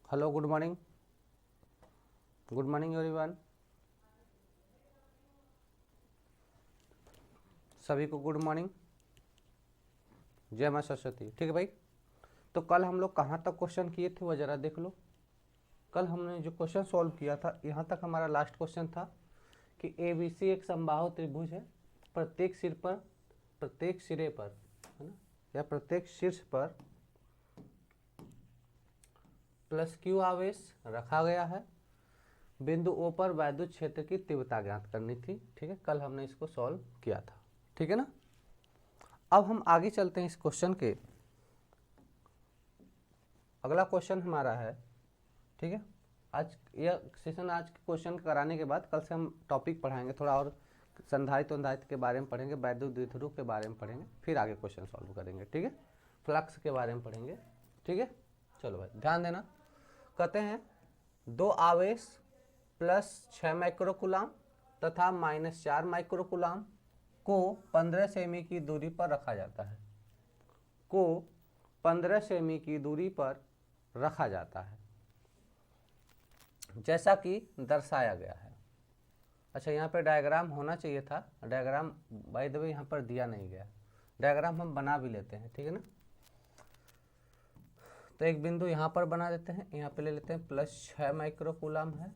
Hello, good morning everyone. सभी को good morning, जय मां सरस्वती। ठीक है भाई, तो कल हम लोग कहाँ तक क्वेश्चन किए थे वो जरा देख लो। कल हमने जो क्वेश्चन सॉल्व किया था यहाँ तक हमारा लास्ट क्वेश्चन था कि ABC एक समबाहु त्रिभुज है, प्रत्येक सिरे पर, है ना, या प्रत्येक शीर्ष पर +Q आवेश रखा गया है। बिंदु O पर वैद्युत क्षेत्र की तीव्रता ज्ञात करनी थी। ठीक है, कल हमने इसको सॉल्व किया था। ठीक है ना। अब हम आगे चलते हैं इस क्वेश्चन के। अगला क्वेश्चन हमारा है, ठीक है, आज यह सेशन आज के क्वेश्चन कराने के बाद कल से हम टॉपिक पढ़ाएंगे, थोड़ा और संधारित्र के बारे में पढ़ेंगे, वैद्युत द्विध्रुव के बारे में पढ़ेंगे, फिर आगे क्वेश्चन सॉल्व करेंगे। ठीक है, फ्लक्स के बारे में पढ़ेंगे। ठीक है, चलो भाई ध्यान देना। कहते हैं 2 आवेश +6 माइक्रोकूलाम तथा -4 माइक्रोकूलाम को 15 सेमी की दूरी पर रखा जाता है। को 15 सेमी की दूरी पर रखा जाता है जैसा कि दर्शाया गया है। अच्छा, यहाँ पे डायग्राम होना चाहिए था, डायग्राम बाय द वे यहाँ पर दिया नहीं गया। डायग्राम हम बना भी लेते हैं, ठीक है ना। तो एक बिंदु यहाँ पर बना देते हैं, यहाँ पे ले लेते हैं +6 माइक्रोकूलाम है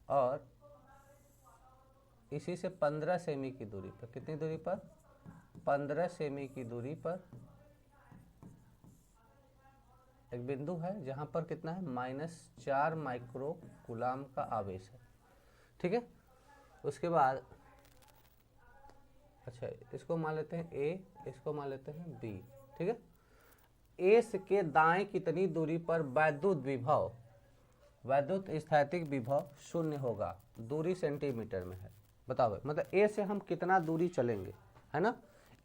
और इसी से 15 सेमी की दूरी पर, कितनी दूरी पर, 15 सेमी की दूरी पर एक बिंदु है जहां पर कितना है, -4 माइक्रोकूलाम का आवेश है। ठीक है, उसके बाद अच्छा इसको मान लेते हैं A, इसको मान लेते हैं B। ठीक है, A के दाएं कितनी दूरी पर वैद्युत स्थैतिक विभव 0 होगा। दूरी सेंटीमीटर में है, बताओ। मतलब A से हम कितना दूरी चलेंगे, है ना,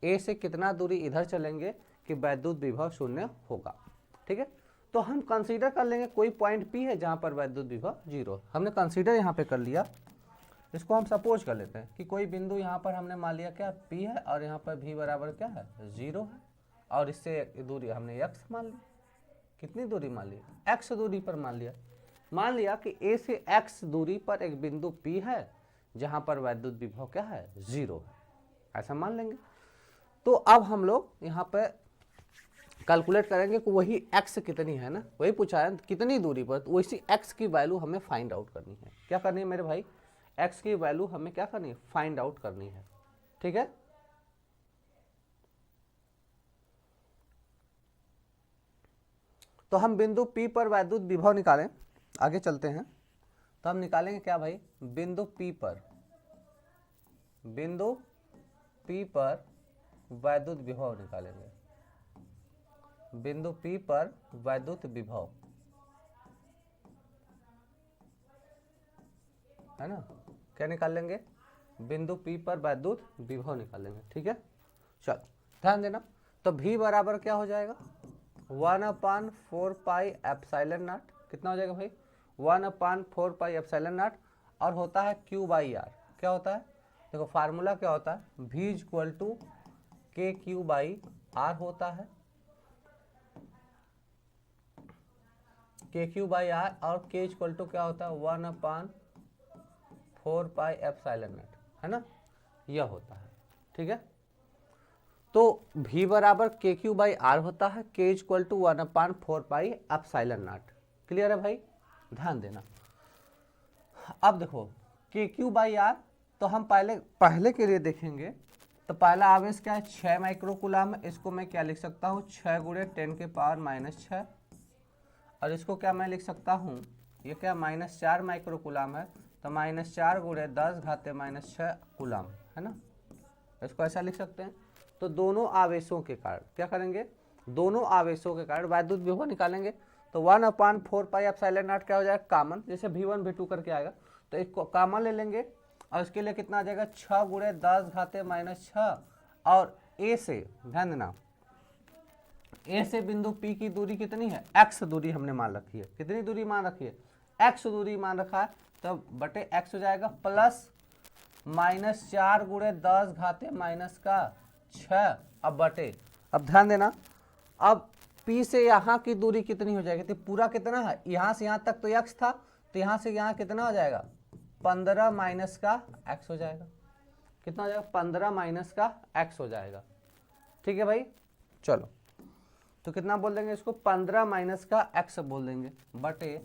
A से कितना दूरी इधर चलेंगे कि वैद्युत विभव 0 होगा। ठीक है, तो हम कंसीडर कर लेंगे कोई पॉइंट P है जहां पर वैद्युत विभव 0। हमने कंसीडर यहाँ पे कर लिया। इसको हम सपोज कर लेते हैं कि कोई बिंदु यहाँ पर हमने मान लिया क्या, P है, और यहाँ पर V बराबर क्या है, 0 है, और इससे दूरी हमने x मान ली। कितनी दूरी मान ली, x दूरी पर मान लिया कि A से x दूरी पर एक बिंदु P है जहां पर वैद्युत विभव क्या है, 0 है, ऐसा मान लेंगे। तो अब हम लोग यहाँ पे कैलकुलेट करेंगे कि वही x कितनी है ना, वही पूछा है कितनी दूरी पर, तो वैसी x की वैल्यू हमें फाइंड आउट करनी है। क्या करनी है मेरे भाई, x की वैल्यू हमें क्या करनी है, फाइंड आउट करनी है। ठीक है, तो हम बिंदु P पर वैद्युत विभव निकालें। आगे चलते हैं, तो हम निकालेंगे क्या भाई, बिंदु P पर वैद्युत विभव निकालेंगे। बिंदु P पर वैद्युत विभव, है ना, क्या निकालेंगे, बिंदु P पर वैद्युत विभव निकालेंगे। ठीक है, चलो ध्यान देना। तो V बराबर क्या हो जाएगा, 1/4 पाई एप्सिलॉन नॉट। कितना हो जाएगा भाई, 1/4 पाई एप्सिलॉन नॉट, और होता है Q/R। क्या होता है, देखो फार्मूला क्या होता है, V = KQ/R होता है, KQ/R, और K = क्या होता है, 1/4 पाई एप्सिलॉन नॉट, है ना, यह होता है। ठीक है, तो V बराबर KQ/R होता है, K = 1/4 pi epsilon not. Clear है भाई, ध्यान देना। अब देखो KQ/R, तो हम पहले के लिए देखेंगे। तो पहला आवेश क्या है, 6 माइक्रोकूलाम है। इसको मैं क्या लिख सकता हूँ, 6 × 10⁻⁻6, और इसको क्या मैं लिख सकता हूँ, ये क्या -4 माइक्रोकूलाम है, तो -4 × 10⁻⁻6 कूलाम, है ना, इसको ऐसा लिख सकते हैं। तो दोनों आवेशों के कारण क्या करेंगे, दोनों आवेशों के कारण वैद्युत विभव निकालेंगे। तो 1/4 पाई एप्सिलॉन नॉट क्या हो जाएगा, कॉमन, जैसे V1 V2 करके आएगा, तो एक कॉमन ले लेंगे, और इसके लिए कितना आ जाएगा, 6 × 10⁻⁻6, और A से ध्यान देना, A से बिंदु P की दूरी कितनी है, x दूरी हमने मान रखी है। कितनी दूरी मान रखी है, x दूरी मान रखा है, तो बटे x हो जाएगा प्लस -4 × 10⁻⁻6, अब बटे, अब ध्यान देना, अब P P से यहाँ की दूरी कितनी हो जाएगी, तो पूरा कितना है, यहाँ से यहाँ तक तो x था, तो यहाँ से यहाँ कितना हो जाएगा 15 माइनस का x हो जाएगा। कितना हो जाएगा 15 माइनस का x हो जाएगा। ठीक है भाई, चलो तो कितना बोल देंगे इसको 15 माइनस का x बोल देंगे बटे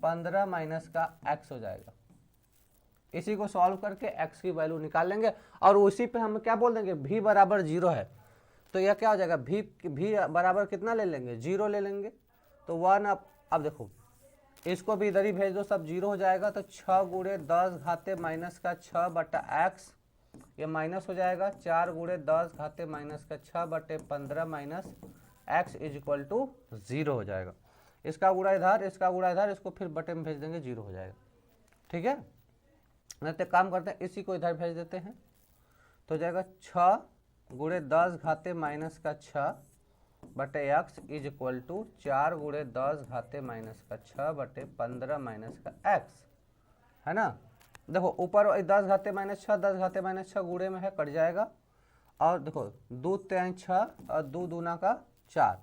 15 माइनस का x हो जाएगा। इसी को सॉल्व करके x की वैल्यू निकाल लेंगे और उसी पे हम क्या बोल देंगे v बराबर 0 है, तो यह क्या हो जाएगा v बराबर कितना ले लेंगे 0 ले लेंगे, तो 1 अब देखो इसको भी इधर ही भेज दो, सब 0 हो जाएगा, तो 6 गुणे 10 घाते माइनस का 6 बटा x, ये माइनस हो जाएगा 4 गुणे 10 घाते माइनस का 6 बटे 15 minus x is equal to 0 हो जाएगा। इसका गुणा इधर, इसका गुणा इधर, इसको फिर बटे में भेज देंगे 0 हो जाएगा। ठीक है, नहीं तो काम करते हैं इसी को इधर भेज देते हैं, तो जाएगा 6 गुणे 10 घाते माइनस का 6 बटे x इज इक्वल टू 4 गुणे 10 घाते माइनस का 6 बटे 15 माइनस का x, है ना। देखो ऊपर 10 घाते माइनस 6, 10 घाते माइनस 6 गुणे में है, कट जाएगा, और देखो 2 3 6 और 2 दूना का 4,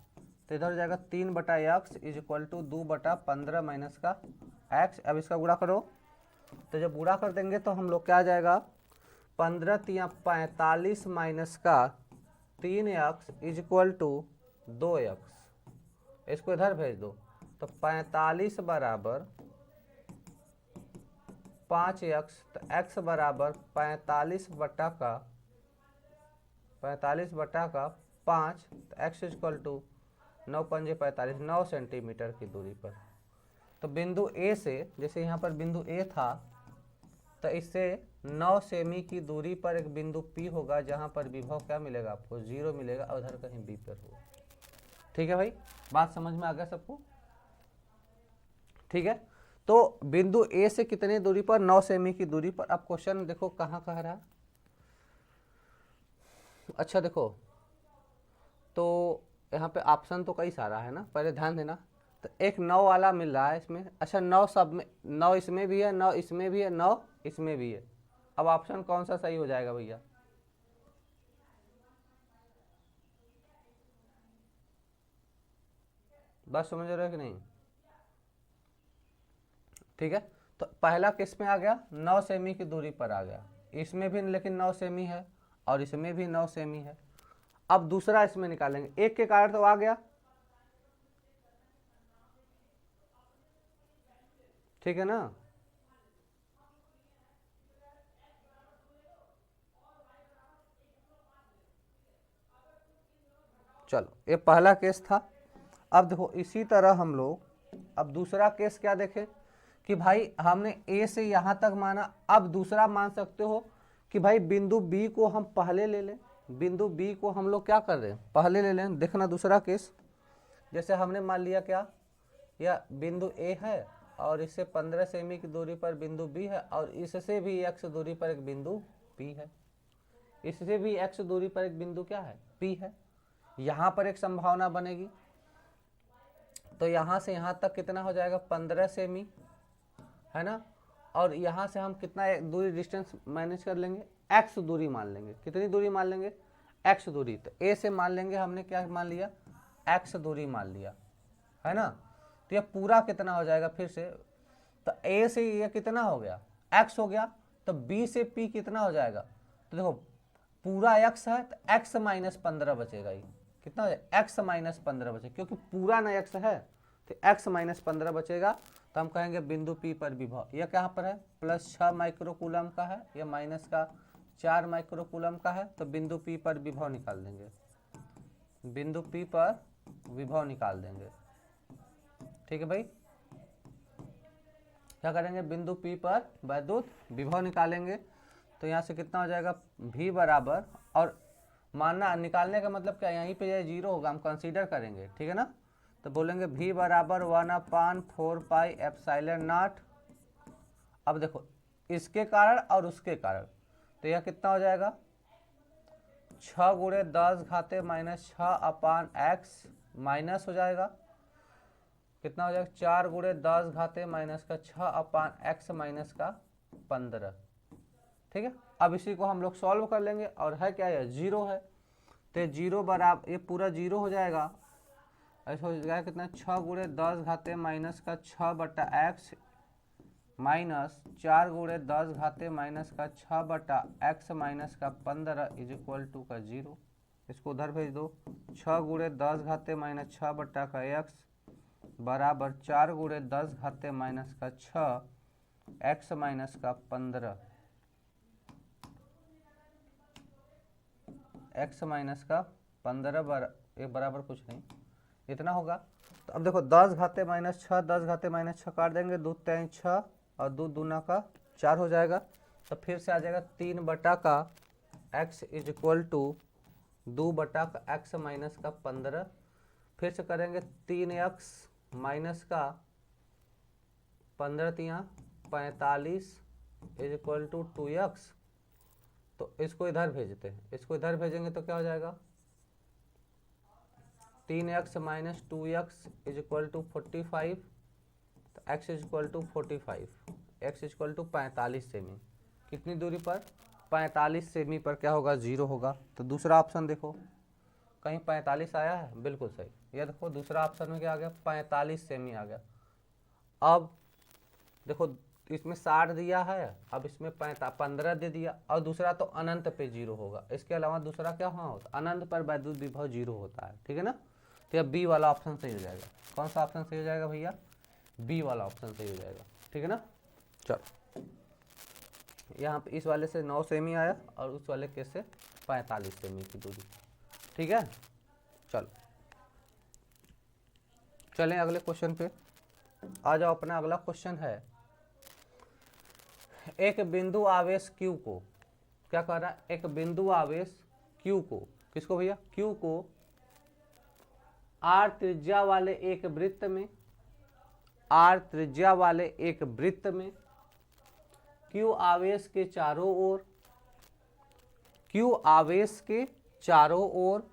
तो इधर हो जाएगा 3 बटा x इज इक्वल टू 2 बटा 15 माइनस का x। अब इसका गुणा करो, तो जब गुणा कर देंगे तो हम लोग क्या आ जाएगा 15 तिया 45 माइनस का 3x is equal to 2x। इसको इधर भेज दो, तो 45 बराबर 5x, तो x बराबर 45 बटा का 5, तो x इज इक्वल टू 9 पंजे 45, 9 सेंटीमीटर की दूरी पर। तो बिंदु A से, जैसे यहाँ पर बिंदु A था, तो इससे 9 सेमी की दूरी पर एक बिंदु P होगा, जहाँ पर विभव क्या मिलेगा आपको 0 मिलेगा, और उधर कहीं B पर होगा। ठीक है भाई, बात समझ में आ गया सबको। ठीक है, तो बिंदु A से कितने दूरी पर, 9 सेमी की दूरी पर। अब क्वेश्चन देखो कहाँ कह रहा है। अच्छा देखो, तो यहाँ पे ऑप्शन तो कई सारा है ना, पहले ध्यान देना। तो एक 9 वाला मिल रहा है इसमें, अच्छा 9 सब में, 9 इसमें भी है, 9 इसमें भी है, 9 इसमें भी है। अब ऑप्शन कौन सा सही हो जाएगा भैया, बस समझ रहे हो कि नहीं। ठीक है, तो पहला किस में आ गया 9 सेमी की दूरी पर आ गया, इसमें भी लेकिन 9 सेमी है और इसमें भी 9 सेमी है। अब दूसरा इसमें निकालेंगे, एक के कारण तो आ गया, ठीक है ना। चलो ये पहला केस था। अब देखो इसी तरह हम लोग अब दूसरा केस क्या देखें कि भाई हमने A से यहाँ तक माना, अब दूसरा मान सकते हो कि भाई बिंदु B को हम पहले ले लें, बिंदु B को हम लोग क्या कर रहे हैं पहले ले लें। देखना दूसरा केस, जैसे हमने मान लिया क्या, यह बिंदु A है और इससे 15 सेमी की दूरी पर बिंदु B है, और इससे भी x दूरी पर एक बिंदु P है, इससे भी x दूरी पर एक बिंदु क्या है P है। यहाँ पर एक संभावना बनेगी, तो यहाँ से यहाँ तक कितना हो जाएगा 15 सेमी, है ना। और यहाँ से हम कितना दूरी डिस्टेंस मैनेज कर लेंगे, x दूरी मान लेंगे। कितनी दूरी मान लेंगे, x दूरी। तो A से मान लेंगे, हमने क्या मान लिया x दूरी मान लिया, है ना। तो यह पूरा कितना हो जाएगा फिर से, तो A से यह कितना हो गया x हो गया, तो B से P कितना हो जाएगा, तो देखो पूरा x है तो x माइनस 15 बचेगा, ये कितना हो जाएगा x माइनस 15 बचेगा, क्योंकि पूरा ना x है तो x माइनस 15 बचेगा। तो हम कहेंगे बिंदु P पर विभव यह कहाँ पर है +6 माइक्रोकूलम का है, यह माइनस का 4 माइक्रोकूलम का है। तो बिंदु P पर विभव निकाल देंगे, बिंदु P पर विभव निकाल देंगे। ठीक है भाई, क्या करेंगे बिंदु P पर वैद्युत विभव निकालेंगे। तो यहाँ से कितना हो जाएगा V बराबर, और मानना निकालने का मतलब क्या, यहीं पे 0 होगा, हम कंसीडर करेंगे, ठीक है ना। तो बोलेंगे V बराबर 1/4 पाई एप्सिलॉन नॉट। अब देखो इसके कारण और उसके कारण, तो यह कितना हो जाएगा 6 गुणे 10 घाते माइनस 6/x माइनस हो जाएगा, कितना हो जाएगा 4 गुणे 10 घाते माइनस का 6/x माइनस का 15। ठीक है, अब इसी को हम लोग सॉल्व कर लेंगे, और है क्या, यह 0 है, तो 0 बराबर ये पूरा 0 हो जाएगा, ऐसा हो जाएगा कितना, 6 गुणे 10 घाते माइनस का 6 बटा एक्स माइनस 4 गुणे 10 घाते माइनस का 6 बटा एक्स माइनस का 15 इज इक्वल टू का 0। इसको उधर भेज दो। 6 गुणे 10 घाते माइनस 6 बटा का एक्स बराबर 4 गुणे 10 घाते माइनस का 6 एक्स माइनस का 15 एक्स माइनस का 15 बराबर कुछ नहीं, इतना होगा। तो अब देखो 10 घाते माइनस 6, 10 घाते माइनस 6 काट देंगे, 2 3 6 और 2 दूना का 4 हो जाएगा। तो फिर से आ जाएगा 3 बटा का x इज इक्वल टू 2 बटा का x माइनस का 15। फिर से करेंगे 3x माइनस का 15 तिया 45 इज इक्वल टू 2x। तो इसको इधर भेजते हैं, इसको इधर भेजेंगे तो क्या हो जाएगा, 3x minus 2x is equal to 45। तो x is equal to 45, x is equal to 45 सेमी। कितनी दूरी पर, 45 सेमी पर क्या होगा, 0 होगा। तो दूसरा ऑप्शन देखो, कहीं 45 आया है, बिल्कुल सही। ये देखो दूसरा ऑप्शन में क्या आ गया, 45 सेमी आ गया। अब देखो इसमें 60 दिया है, अब इसमें 15 दे दिया, और दूसरा तो अनंत पे 0 होगा। इसके अलावा दूसरा क्या होता, अनंत पर वैद्युत विभव 0 होता है, ठीक है ना। तो यह बी वाला ऑप्शन सही हो जाएगा। कौन सा ऑप्शन सही हो जाएगा भैया, बी वाला ऑप्शन सही हो जाएगा, ठीक है ना। चलो यहाँ पे इस वाले से 9 सेमी आया और उस वाले के से 45 सेमी की दूरी, ठीक है। चलो चलें अगले क्वेश्चन पे आ जाओ। अपना अगला क्वेश्चन है, एक बिंदु आवेश Q को, क्या कह रहा है, एक बिंदु आवेश Q को, किसको भैया, Q को R त्रिज्या वाले एक वृत्त में, R त्रिज्या वाले एक वृत्त में Q आवेश के चारों ओर, Q आवेश के चारों ओर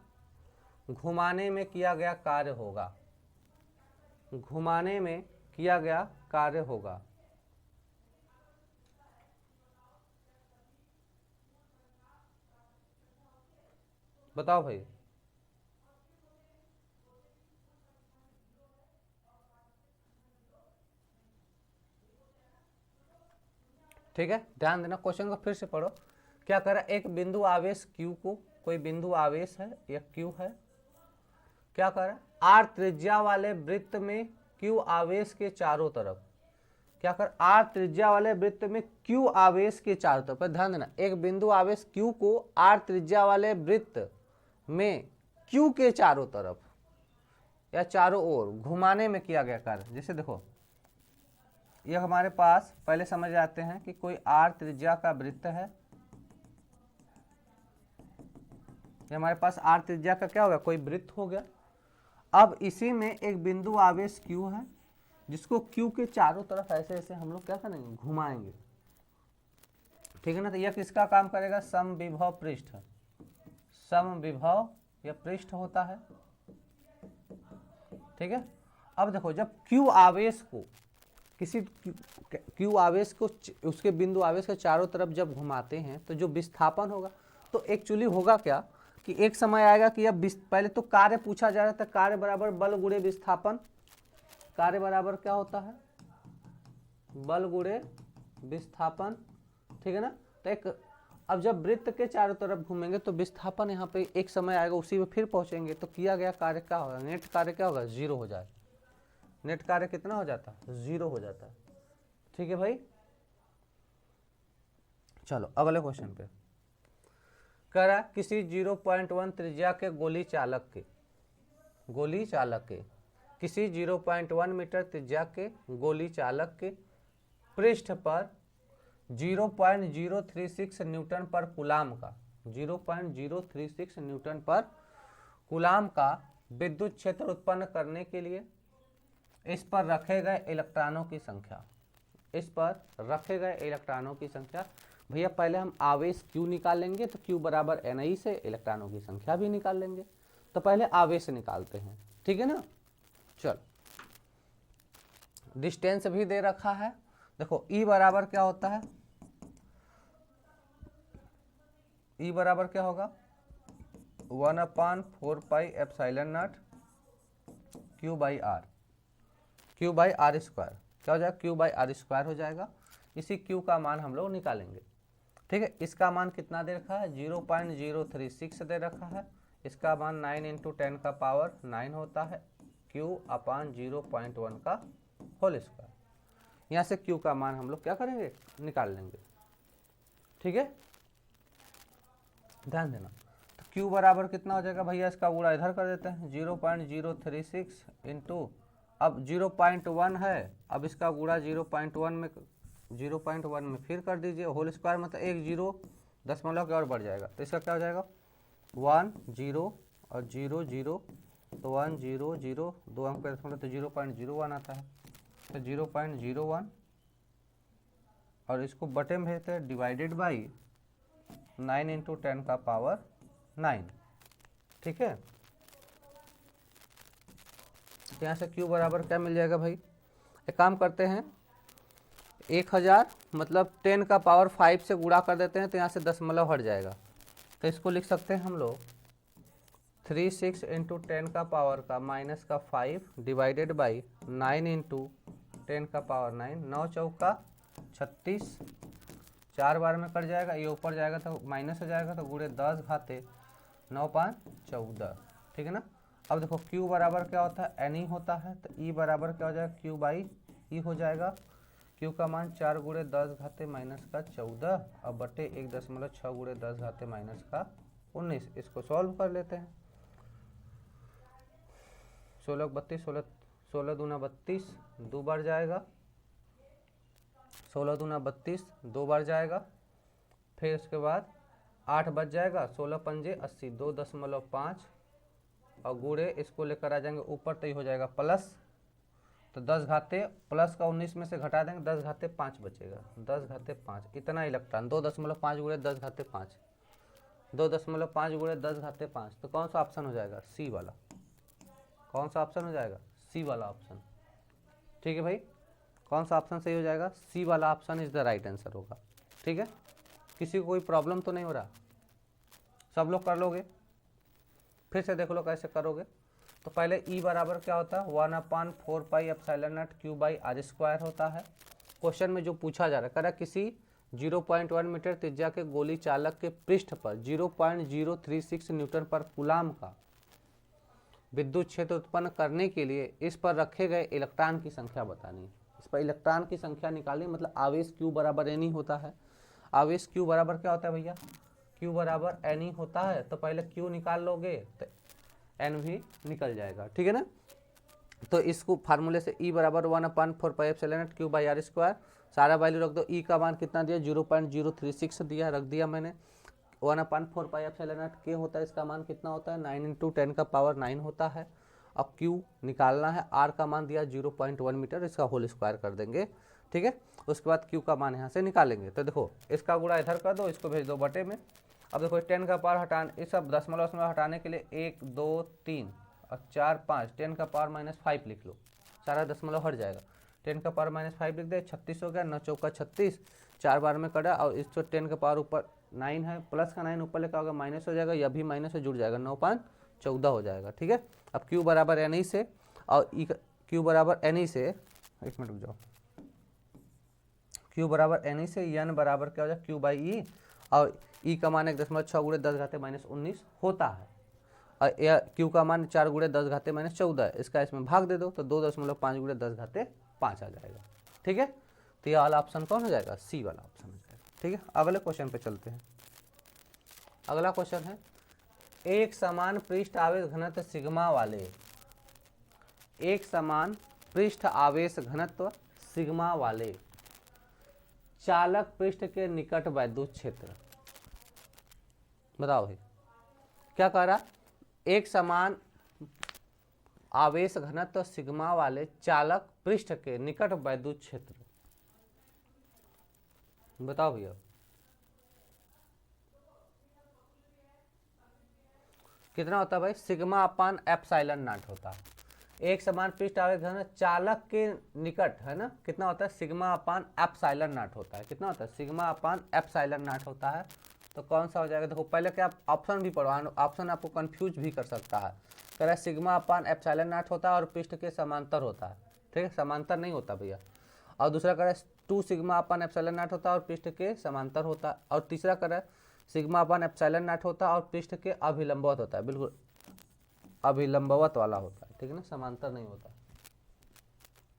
घुमाने में किया गया कार्य होगा, घुमाने में किया गया कार्य होगा। बताओ भाई, ठीक है, ध्यान देना, क्वेश्चन को फिर से पढ़ो। क्या कर रहा है, एक बिंदु आवेश Q को, कोई बिंदु आवेश है या Q है, क्या कर रहा है, R त्रिज्या वाले वृत्त में Q आवेश के चारों तरफ, क्या कर, R त्रिज्या वाले वृत्त में Q आवेश के चारों तरफ। ध्यान देना, एक बिंदु आवेश Q को R त्रिज्या वाले वृत्त में Q के चारों तरफ या चारों ओर घुमाने में किया गया कार्य। जैसे देखो यह हमारे पास, पहले समझ आते हैं कि कोई R त्रिज्या का वृत्त है, ये हमारे पास R त्रिज्या का क्या होगा, कोई वृत्त हो गया। अब इसी में एक बिंदु आवेश Q है जिसको Q के चारों तरफ ऐसे ऐसे हम लोग क्या करेंगे, घुमाएंगे, ठीक है ना। तो यह किसका काम करेगा, समविभव पृष्ठ, समविभव यह पृष्ठ होता है, ठीक है। अब देखो जब Q आवेश को, किसी Q आवेश को उसके बिंदु आवेश के चारों तरफ जब घुमाते हैं तो जो विस्थापन होगा, तो एक्चुअली होगा क्या कि एक समय आएगा कि अब पहले तो कार्य पूछा जा रहा था, कार्य बराबर बल गुणे विस्थापन, कार्य बराबर क्या होता है, बल गुणे विस्थापन, ठीक है ना। तो एक, अब जब वृत्त के चारों तरफ घूमेंगे तो विस्थापन यहाँ पे एक समय आएगा, उसी में फिर पहुंचेंगे तो किया गया कार्य क्या होगा, नेट कार्य क्या होगा, 0 हो जाए। नेट कार्य कितना हो जाता है, 0 हो जाता है, ठीक है भाई। चलो अगले क्वेश्चन पे, करा किसी 0.1 त्रिज्या के गोली चालक के, गोली चालक के, किसी 0.1 मीटर त्रिज्या के गोली चालक के पृष्ठ पर 0.036 न्यूटन पर कूलाम का, 0.036 न्यूटन पर कूलाम का विद्युत क्षेत्र उत्पन्न करने के लिए इस पर रखे गए इलेक्ट्रॉनों की संख्या, इस पर रखे गए इलेक्ट्रॉनों की संख्या। भैया पहले हम आवेश Q निकाल लेंगे, तो Q बराबर Ni से इलेक्ट्रॉनों की संख्या भी निकाल लेंगे। तो पहले आवेश निकालते हैं, ठीक है ना। चल डिस्टेंस भी दे रखा है, देखो E बराबर क्या होता है, E बराबर क्या होगा, 1/4 pi epsilon naught Q by R, Q by R square क्या हो जाएगा, क्यू बाई आर स्क्वायर हो जाएगा। इसी क्यू का मान हम लोग निकालेंगे। ठीक है, इसका मान कितना दे रखा है, 0.036 दे रखा है। इसका मान 9 इंटू 10 का पावर 9 होता है, क्यू अपान 0.1 का होल स्क्वायर। यहाँ से क्यू का मान हम लोग क्या करेंगे, निकाल लेंगे। ठीक है, ध्यान देना। तो क्यू बराबर कितना हो जाएगा भैया, इसका गुणा इधर कर देते हैं, 0.036 इंटू, अब 0.1 है, अब इसका गुणा 0.1 में फिर कर दीजिए, होल स्क्वायर मतलब एक जीरो दशमलव के और बढ़ जाएगा, तो इसका क्या हो जाएगा 1 0 और 0 0, तो 1 0 0, 2 अंक का दशमलव तो 0.01 आता है, तो 0.01 और इसको बटे में भेजते हैं, डिवाइडेड बाई 9 इंटू 10 का पावर 9। ठीक है, तो यहाँ से क्यू बराबर क्या मिल जाएगा भाई, एक काम करते हैं, 1000 मतलब 10 का पावर 5 से गुणा कर देते हैं, तो यहाँ से दशमलव हट जाएगा, तो इसको लिख सकते हैं हम लोग 36 इंटू 10 का पावर का माइनस का 5 डिवाइडेड बाई 9 इंटू 10 का पावर 9, 9 चौका 36, 4 बार में कट जाएगा, ये ऊपर जाएगा तो माइनस हो जाएगा, तो गुणे 10 घाते 9 5 14। ठीक है ना। अब देखो Q बराबर क्या होता है, एन ई होता है, तो E बराबर क्या हो जाएगा, Q बाई ई हो जाएगा। Q का मान 4 गुणे 10 घाते माइनस का 14 और बटे 1.6 गुणे 10 घाते माइनस का 19। इसको सॉल्व कर लेते हैं, 16 32, 16 दूना 32, 2 बार जाएगा, 16 दूना 32, 2 बार जाएगा, फिर उसके बाद 8 बच जाएगा, 16 पंजे 80, 2.5 और गुणे इसको लेकर आ जाएंगे ऊपर, तो ये हो जाएगा प्लस, तो 10 घाते प्लस का 19 में से घटा देंगे, 10 घाते 5 बचेगा, 10 घाते 5 इतना इलेक्ट्रॉन, 2.5 गुणे 10 घाते 5, 2.5 गुणे 10 घाते 5, तो कौन सा ऑप्शन हो जाएगा, सी वाला। कौन सा ऑप्शन हो जाएगा, सी वाला ऑप्शन। ठीक है भाई, कौन सा ऑप्शन सही हो जाएगा, सी वाला option is the right answer होगा। ठीक है, किसी को कोई प्रॉब्लम तो नहीं हो रहा, सब लोग कर लोगे, फिर से देख लो कैसे करोगे। तो पहले E बराबर क्या होता है, 1/4 pi epsilon naught Q by R square होता है। क्वेश्चन में जो पूछा जा रहा है, कह रहा किसी 0.1 मीटर त्रिज्या के गोली चालक के पृष्ठ पर 0.036 न्यूटन पर कूलाम का विद्युत क्षेत्र उत्पन्न करने के लिए इस पर रखे गए इलेक्ट्रॉन की संख्या बतानी है। इस पर इलेक्ट्रॉन की संख्या निकालनी, मतलब आवेश Q बराबर एन ई होता है। आवेश Q बराबर क्या होता है भैया, Q बराबर एन ई होता है, तो पहले Q निकाल लोगे तो एन भी निकल जाएगा। ठीक है ना। तो इसको फार्मूले से E बराबर 1/4 pi epsilon naught Q by R square, सारा वैल्यू रख दो। E का मान कितना दिया, 0.036 दिया, रख दिया मैंने। 1/4 पाई एप्सिलॉन नॉट K होता है, इसका मान कितना होता है, 9 इंटू 10 का पावर 9 होता है। अब Q निकालना है, R का मान दिया 0.1 मीटर, इसका होल स्क्वायर कर देंगे। ठीक है, उसके बाद Q का मान यहाँ से निकालेंगे। तो देखो इसका गुणा इधर कर दो, इसको भेज दो बटे में। अब देखो 10 का पावर हटाने, इस सब दशमलव हटाने के लिए 1 2 3 और 4 5, 10 का पावर -5 लिख लो, सारा दशमलव हट जाएगा। 10 का पावर -5 लिख दे, 36 हो गया, 9 चौका 36, 4 बार में कटा, और इस 10 का पावर ऊपर 9 है, प्लस का 9 ऊपर लेकर होगा माइनस हो जाएगा, यह भी माइनस से जुड़ जाएगा, 9 5 14 हो जाएगा। ठीक है, अब Q बराबर एन ई से और Q बराबर एन ई से, एक मिनट रुक जाओ, Q बराबर एन ई से एन बराबर क्या हो जाएगा, Q बाई ई, और E का मान 1.6 गुणे 10 घाते -19 होता है, और Q का मान 4 गुणे 10 घाते -14 है, इसका इसमें भाग दे दो तो 2.5 गुणे 10 घाते 5 आ जाएगा। ठीक है, तो यह वाला ऑप्शन कौन हो जाएगा, सी वाला ऑप्शन हो जाएगा। ठीक है, अगले क्वेश्चन पे चलते हैं। अगला क्वेश्चन है, एक समान पृष्ठ आवेश घनत्व सिग्मा वाले, एक समान पृष्ठ आवेश घनत्व सिग्मा वाले चालक पृष्ठ के निकट वैद्युत क्षेत्र, बताओ भाई क्या कह रहा, एक समान आवेश घनत्व सिग्मा वाले चालक पृष्ठ के निकट वैद्युत क्षेत्र, बताओ भैया। कितना होता है भाई, सिग्मा अपान एप्सिलॉन नॉट होता है। एक समान पृष्ठ आवेश घनत्व चालक के निकट है ना, कितना होता है, सिग्मा अपान एप्सिलॉन नॉट होता है। कितना होता है, सिग्मा अपान एप्सिलॉन नॉट होता है। तो कौन सा हो जाएगा? देखो पहले क्या ऑप्शन भी पढ़ो, ऑप्शन आपको कंफ्यूज भी कर सकता है। कह रहा है सिग्मा अपान एप्सिलॉन नॉट होता है और पृष्ठ के समांतर होता है, ठीक है, समांतर नहीं होता भैया। और दूसरा कह रहा है 2 सिग्मा अपान एप्सिलॉन नॉट होता है और पृष्ठ के समांतर होता है। और तीसरा कह रहा है सिग्मा अपान एप्सिलॉन नॉट होता है और पृष्ठ के अभिलंबवत होता है, बिल्कुल अभिलंबवत वाला होता है, ठीक है ना, समांतर नहीं होता।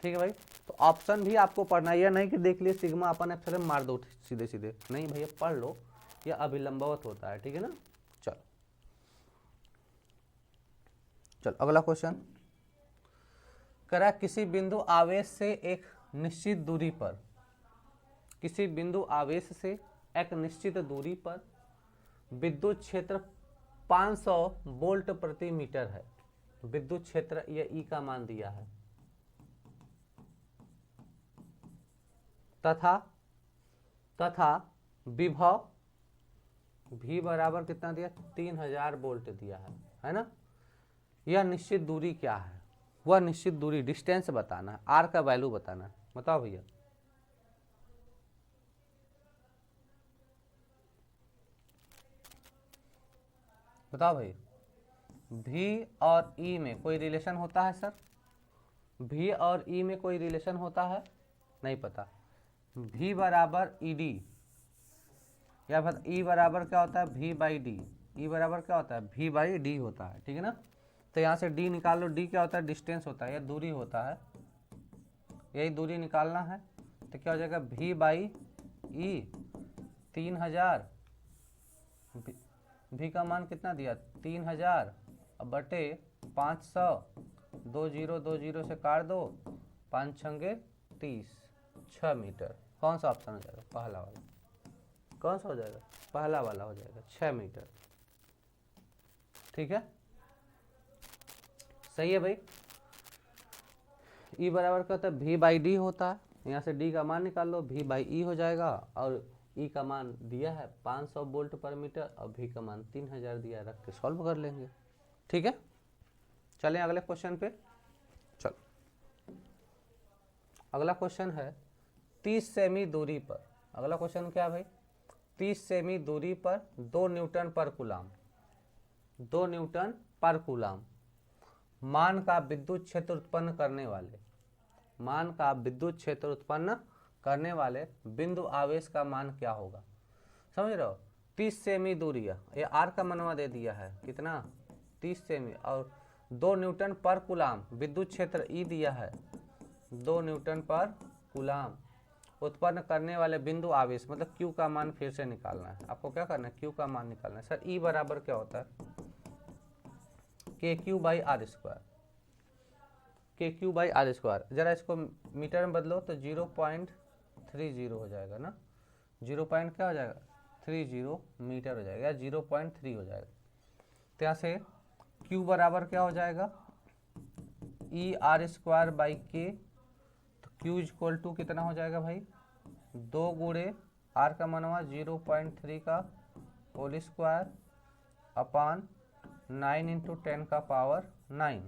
ठीक है भाई, तो ऑप्शन भी आपको पढ़ना है, यह नहीं कि देख लिए सिग्मा अपन एप्सिलॉन मार दो सीधे सीधे, नहीं भैया पढ़ लो, यह अभिलंबवत होता है, ठीक है ना। चलो चलो अगला क्वेश्चन कह रहा है किसी बिंदु आवेश से एक निश्चित दूरी पर, किसी बिंदु आवेश से एक निश्चित दूरी पर विद्युत क्षेत्र 500 वोल्ट प्रति मीटर है। विद्युत क्षेत्र यह ई का मान दिया है तथा विभव भी बराबर कितना दिया? 3000 वोल्ट दिया है ना। यह निश्चित दूरी क्या है? वह निश्चित दूरी डिस्टेंस बताना है, आर का वैल्यू बताना है। बताओ भैया। बताओ भाई, भी और ई में कोई रिलेशन होता है सर? भी और ई में कोई रिलेशन होता है? नहीं पता। भी बराबर ई डी, या फिर ई बराबर क्या होता है? भी बाई डी। ई बराबर क्या होता है? भी बाई डी होता है, ठीक है ना। तो यहाँ से डी निकाल लो, डी क्या होता है? डिस्टेंस होता है, यह दूरी होता है, यही दूरी निकालना है। तो क्या हो जाएगा? भी बाई ई 3000, भी का मान कितना दिया? 3000 बटे 500, 20 से काट दो, 5 छंगे 30, 6 मीटर। कौन सा ऑप्शन हो जाएगा? पहला वाला। कौन सा हो जाएगा? पहला वाला हो जाएगा, 6 मीटर। ठीक है, सही है भाई। ई बराबर क्या होता है? भी बाई डी होता है, यहाँ से डी का मान निकाल लो, भी बाई ई हो जाएगा। और ई का मान दिया है 500 वोल्ट पर मीटर और भी का मान 3000 दिया, रख के सॉल्व कर लेंगे। ठीक है, चलें अगले क्वेश्चन पे। चलो अगला क्वेश्चन है 30 सेमी दूरी पर। अगला क्वेश्चन क्या है भाई? 30 सेमी दूरी पर 2 न्यूटन पर कूलाम, 2 न्यूटन पर कूलाम मान का विद्युत क्षेत्र उत्पन्न करने वाले, मान का विद्युत क्षेत्र उत्पन्न करने वाले बिंदु आवेश का मान क्या होगा? समझ रहे हो? 30 सेमी दूरी है, ये आर का मनवा दे दिया है, कितना? 30 सेमी, और 2 न्यूटन पर कूलाम विद्युत क्षेत्र ई दिया है, 2 न्यूटन पर कूलाम उत्पन्न करने वाले बिंदु आवेश, मतलब क्यू का मान फिर से निकालना है आपको। क्या करना है? क्यू का मान निकालना है। सर ई बराबर क्या होता है? के क्यू बाई आर स्क्वायर, के क्यू बाई आर स्क्वायर। जरा इसको मीटर में बदलो तो 0.30 हो जाएगा ना, 0 पॉइंट क्या हो जाएगा? 30 मीटर हो जाएगा, 0.3 हो जाएगा। तो यहाँ से क्यू बराबर क्या हो जाएगा? ई आर स्क्वायर बाई के। तो क्यू इक्वल टू कितना हो जाएगा भाई? 2 गुणे आर का मनवा 0.3 का होल स्क्वायर अपान 9 इंटू 10 का पावर 9।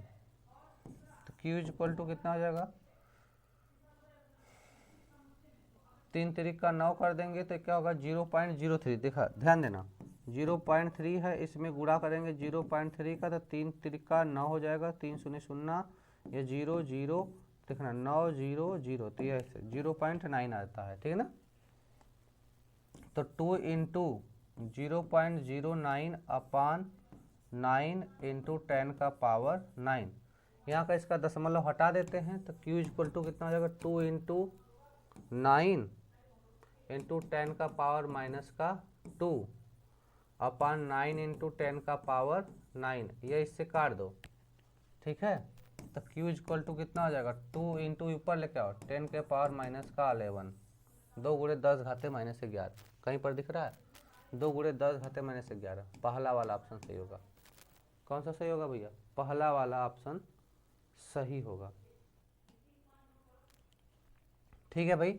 तो क्यू इक्वल टू कितना हो जाएगा? 3 तिरिक का 9 कर देंगे तो क्या होगा? 0.03। देखा, ध्यान देना, 0.3 है, इसमें गुणा करेंगे 0.3 का, तो 3 तिरिक का 9 हो जाएगा, 3 शून्य शून्य, ये 0 0, देखना 9 0 0, तो ये 0.9 आता है, ठीक है ना। तो 2 इंटू 0.09 अपान 9 इंटू 10 का पावर 9, यहाँ का इसका दशमलव हटा देते हैं तो Q इक्वल टू कितना हो जाएगा? 2 इंटू 9 इंटू 10 का पावर माइनस का 2 अपान 9 इंटू 10 का पावर 9, ये इससे काट दो, ठीक है। तो Q इक्वल टू कितना हो जाएगा? 2 इंटू ऊपर लेके आओ 10 के पावर माइनस का 11, 2 गुणे 10 घाते माइनस 11, कहीं पर दिख रहा है? 2 गुणे 10 घाते माइनस 11, पहला वाला ऑप्शन सही होगा। कौन सा सही होगा भैया? पहला वाला ऑप्शन सही होगा। ठीक है भाई,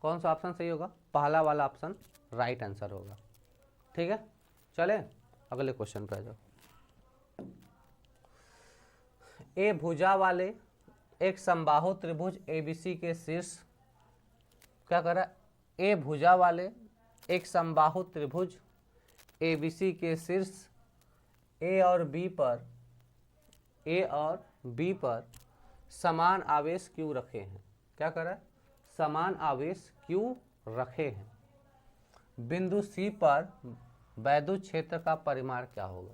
कौन सा ऑप्शन सही होगा? पहला वाला ऑप्शन राइट आंसर होगा। ठीक है, चले अगले क्वेश्चन पे आ जाओ। ए भुजा वाले एक समबाहु त्रिभुज एबीसी के शीर्ष, क्या कर रहा है? ए भुजा वाले एक समबाहु त्रिभुज ABC के शीर्ष ए और बी पर समान आवेश Q रखे हैं। क्या कर रहा है? समान आवेश Q रखे हैं। बिंदु C पर वैद्युत क्षेत्र का परिमाण क्या होगा?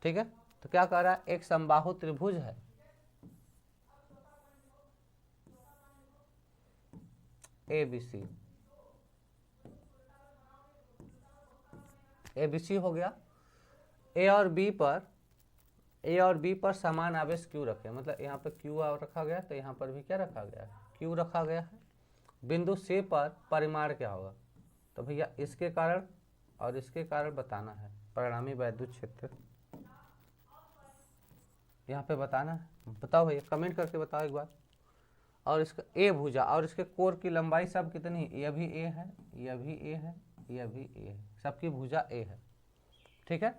ठीक है, तो क्या कर रहा है? एक समबाहु त्रिभुज है, ABC हो गया। ए और बी पर समान आवेश Q रखे, मतलब यहाँ पर Q रखा गया, तो यहाँ पर भी क्या रखा गया है? Q रखा गया है। बिंदु C पर परिमाण क्या होगा? तो भैया इसके कारण और इसके कारण बताना है, परिणामी वैद्युत क्षेत्र यहाँ पे बताना है। बताओ भैया, कमेंट करके बताओ एक बार। और इसका ए भुजा और इसके कोर की लंबाई सब कितनी? यह भी ए है, यह भी ए है, यह भी ए है, सबकी भुजा ए है। ठीक है,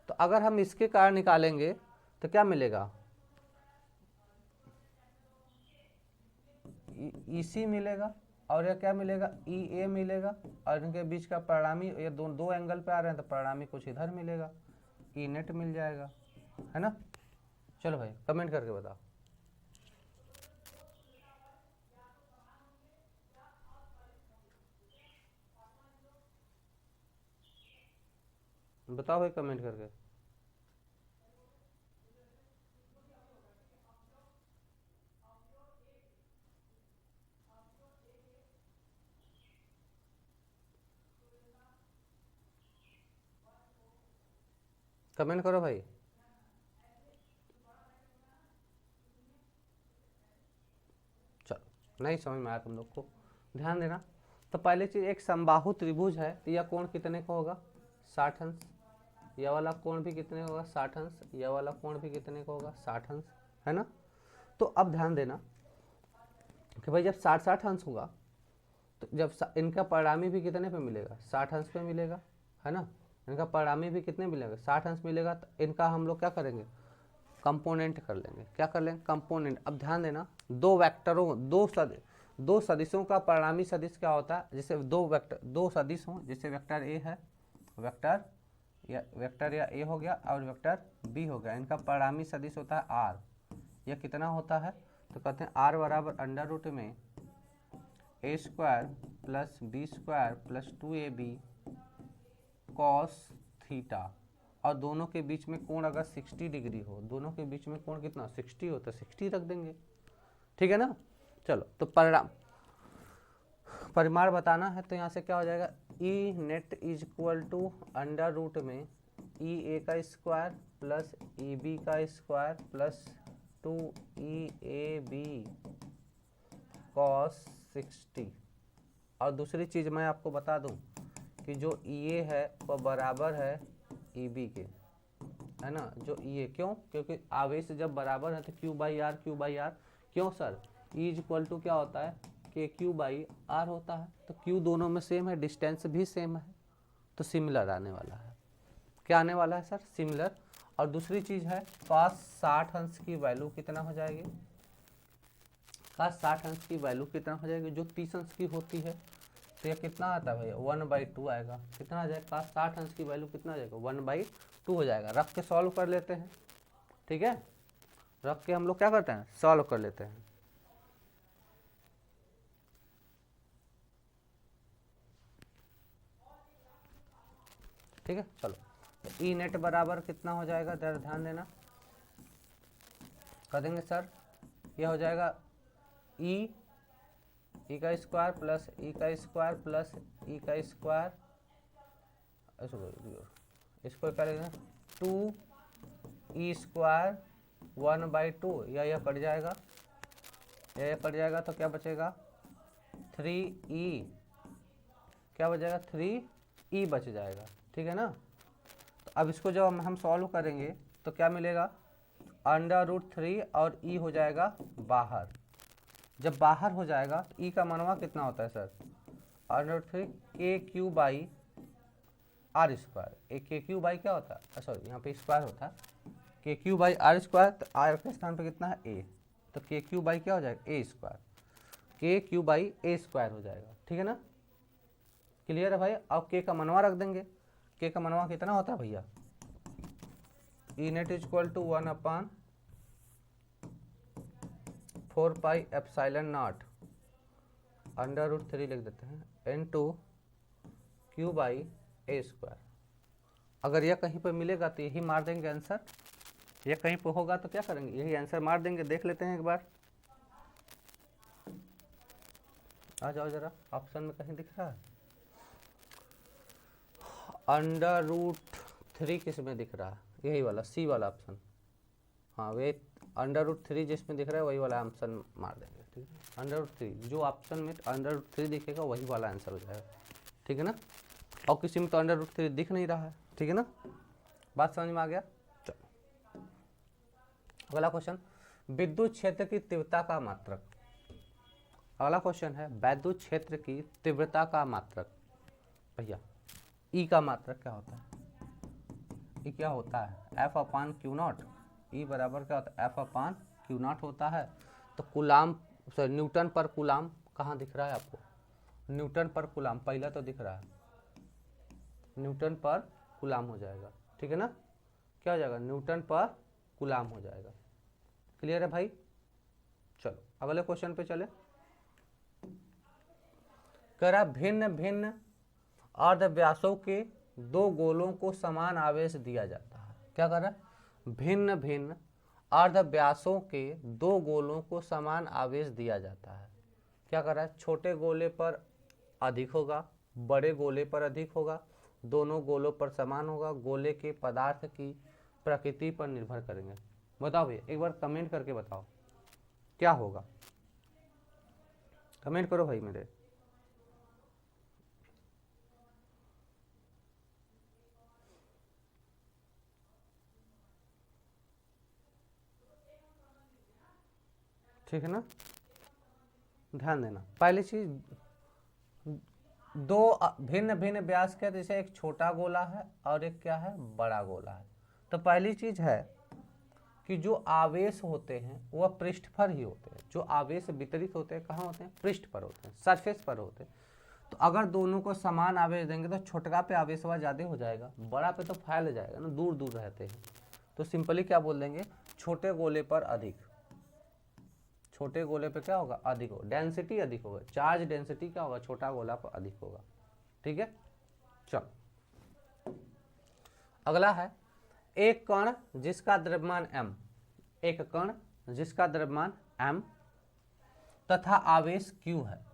तो अगर हम इसके कारण निकालेंगे तो क्या मिलेगा? EC मिलेगा और यह क्या मिलेगा? EA मिलेगा, और इनके बीच का परिणामी, ये दो एंगल पे आ रहे हैं तो परिणामी कुछ इधर मिलेगा, E नेट मिल जाएगा, है ना। चलो भाई कमेंट करके बताओ। बताओ भाई कमेंट करके। कमेंट करो भाई। चलो, नहीं समझ में आया तुम लोग को, ध्यान देना। तो पहले चीज, एक समबाहु त्रिभुज है तो यह कोण कितने का होगा? 60 अंश। यह वाला कोण भी कितने का होगा? 60 अंश। यह वाला कोण भी कितने का होगा? 60 अंश, है ना। तो अब ध्यान देना कि भाई जब 60 अंश होगा तो जब इनका परिणामी भी कितने पे मिलेगा? 60 अंश पे मिलेगा, है ना। इनका परिणामी भी कितने मिलेगा? 60 अंश मिलेगा। तो इनका हम लोग क्या करेंगे? कंपोनेंट कर लेंगे। क्या कर लेंगे? कंपोनेंट। अब ध्यान देना, दो सदिशों का परिणामी सदिश क्या होता है? जैसे दो सदिश हों, जैसे वेक्टर ए है, वेक्टर या ए हो गया और वेक्टर बी हो गया, इनका परिणामी सदिश होता है आर। यह कितना होता है? तो कहते हैं आर बराबर अंडर रूट में a square plus b square plus 2ab cos theta. और दोनों के बीच में कोण अगर 60 डिग्री हो, दोनों के बीच में कोण कितना? 60 हो, तो 60 रख देंगे। ठीक है ना। चलो, तो परिमाण बताना है, तो यहाँ से क्या हो जाएगा? E net is equal to under root में ई ए का स्क्वायर प्लस ई बी का स्क्वायर प्लस 2EAB cos 60। और दूसरी चीज़ मैं आपको बता दूं कि जो EA है वह बराबर है EB के, है ना। जो EA, क्यों? क्योंकि आवेश जब बराबर है तो Q बाई आर, क्यों sir? E is equal to क्या होता है? KQ बाई आर होता है। तो Q दोनों में सेम है, डिस्टेंस भी सेम है, तो सिमिलर आने वाला है। क्या आने वाला है सर? सिमिलर। और दूसरी चीज़ है cos 60 अंश की वैल्यू कितना हो जाएगी? cos 60 अंश की वैल्यू कितना हो जाएगी? जो 30 अंश की होती है, तो यह कितना आता है भैया? 1/2 आएगा। कितना आ जाएगा? cos 60 अंश की वैल्यू कितना आ जाएगा? 1/2 हो जाएगा। रख के सॉल्व कर लेते हैं। ठीक है, रख के हम लोग क्या करते हैं? सॉल्व कर लेते हैं। ठीक है, चलो। तो ई नेट बराबर कितना हो जाएगा? जरा ध्यान देना, कर देंगे सर। यह हो जाएगा ई का स्क्वायर प्लस ई का स्क्वायर प्लस ई का स्क्वायर, इसको करेंगे 2E स्क्वायर 1/2। यह कट जाएगा, यह कट जाएगा, तो क्या बचेगा? 3E। क्या बचेगा? 3E बच जाएगा। ठीक है ना। तो अब इसको जब हम सॉल्व करेंगे तो क्या मिलेगा? अंडर रूट 3 और E हो जाएगा बाहर। जब बाहर हो जाएगा तो E का मनवा कितना होता है sir? Under root 3 KQ by R square. KQ by क्या होता है? सॉरी, यहाँ पे स्क्वायर होता है, KQ बाई आर स्क्वायर। तो आर के स्थान पे कितना है? A, तो KQ बाई क्या हो जाएगा? A square. KQ by A square हो जाएगा। ठीक है ना। क्लियर है भाई। अब के का मनवा रख देंगे, के का मनवा कितना होता है भैया, ई नेट इज इक्वल टू 1/4πε0 √3 लिख देते हैं into Q by A square. अगर यह कहीं पर मिलेगा तो यही मार देंगे आंसर, यह कहीं पर होगा तो क्या करेंगे, यही आंसर मार देंगे। देख लेते हैं एक बार, आ जाओ जरा, ऑप्शन में कहीं दिख रहा है √3 किस में दिख रहा है, यही वाला सी वाला ऑप्शन, हाँ वे √3 जिसमें दिख रहा है वही वाला ऑप्शन मार देंगे, ठीक है। √3 जो ऑप्शन में √3 दिखेगा वही वाला आंसर हो जाएगा, ठीक है ना। और किसी में तो √3 दिख नहीं रहा है, ठीक है ना, बात समझ में आ गया। चलो अगला क्वेश्चन, विद्युत क्षेत्र की तीव्रता का मात्रक। अगला क्वेश्चन है विद्युत क्षेत्र की तीव्रता का मात्रक। भैया ई का मात्रक क्या होता है, ई क्या होता है, F/Q0। ई बराबर क्या होता है, F/Q0 होता है। तो कूलाम सॉरी न्यूटन पर कूलाम कहाँ दिख रहा है आपको, न्यूटन पर कूलाम पहला तो दिख रहा है, न्यूटन पर कूलाम हो जाएगा, ठीक है ना, क्या हो जाएगा, न्यूटन पर कूलाम हो जाएगा। क्लियर है भाई। चलो अगले क्वेश्चन पे चले। कह रहा भिन्न भिन्न अर्धव्यासों के दो गोलों को समान आवेश दिया जाता है। क्या कर रहा है, भिन्न भिन्न अर्धव्यासों के दो गोलों को समान आवेश दिया जाता है। क्या कर रहा है, छोटे गोले पर अधिक होगा, बड़े गोले पर अधिक होगा, दोनों गोलों पर समान होगा, गोले के पदार्थ की प्रकृति पर निर्भर करेंगे। बताओ भैया एक बार कमेंट करके बताओ क्या होगा, कमेंट करो भाई मेरे। ठीक है ना, ध्यान देना। पहली चीज, दो भिन्न भिन्न व्यास के, जैसे एक छोटा गोला है और एक क्या है, बड़ा गोला है। तो पहली चीज है कि जो आवेश होते हैं वह पृष्ठ पर ही होते हैं, जो आवेश वितरित होते हैं कहाँ होते हैं, पृष्ठ पर होते हैं, सरफेस पर होते हैं। तो अगर दोनों को समान आवेश देंगे तो छोटका पे आवेश ज़्यादा हो जाएगा, बड़ा पे तो फैल जाएगा ना, दूर दूर रहते हैं। तो सिंपली क्या बोल देंगे, छोटे गोले पर अधिक, छोटे गोले पे क्या होगा, अधिक होगा, डेंसिटी अधिक होगा, चार्ज डेंसिटी क्या होगा, छोटा गोला पर अधिक होगा, ठीक है। चलो अगला है, एक कण जिसका द्रव्यमान m, एक कण जिसका द्रव्यमान m तथा आवेश q है,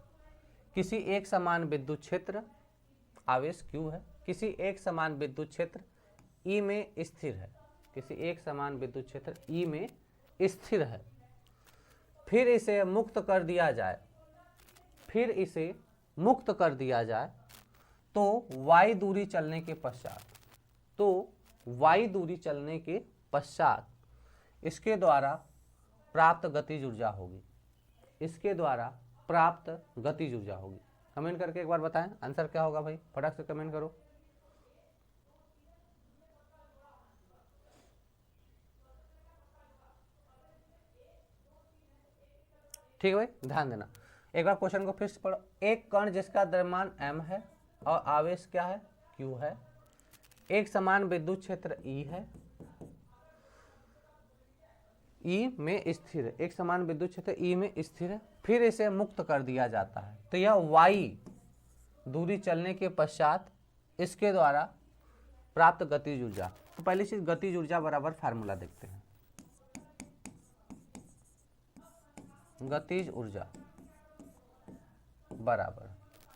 किसी एक समान विद्युत क्षेत्र, आवेश q है, किसी एक समान विद्युत क्षेत्र E में स्थिर है, किसी एक समान विद्युत क्षेत्र E में स्थिर है, फिर इसे मुक्त कर दिया जाए, फिर इसे मुक्त कर दिया जाए तो y दूरी चलने के पश्चात, तो y दूरी चलने के पश्चात इसके द्वारा प्राप्त गतिज ऊर्जा होगी, इसके द्वारा प्राप्त गतिज ऊर्जा होगी। कमेंट करके एक बार बताएं आंसर क्या होगा भाई, फटाक से कमेंट करो। ठीक है भाई, ध्यान देना। एक बार क्वेश्चन को फिर से पढ़ो। एक कण जिसका द्रव्यमान m है और आवेश क्या है, q है, एक समान विद्युत क्षेत्र E है, E में स्थिर है, एक समान विद्युत क्षेत्र E में स्थिर है, फिर इसे मुक्त कर दिया जाता है। तो यह y दूरी चलने के पश्चात इसके द्वारा प्राप्त गतिज ऊर्जा। तो पहली चीज गतिज ऊर्जा बराबर फार्मूला देखते हैं। गतिज ऊर्जा बराबर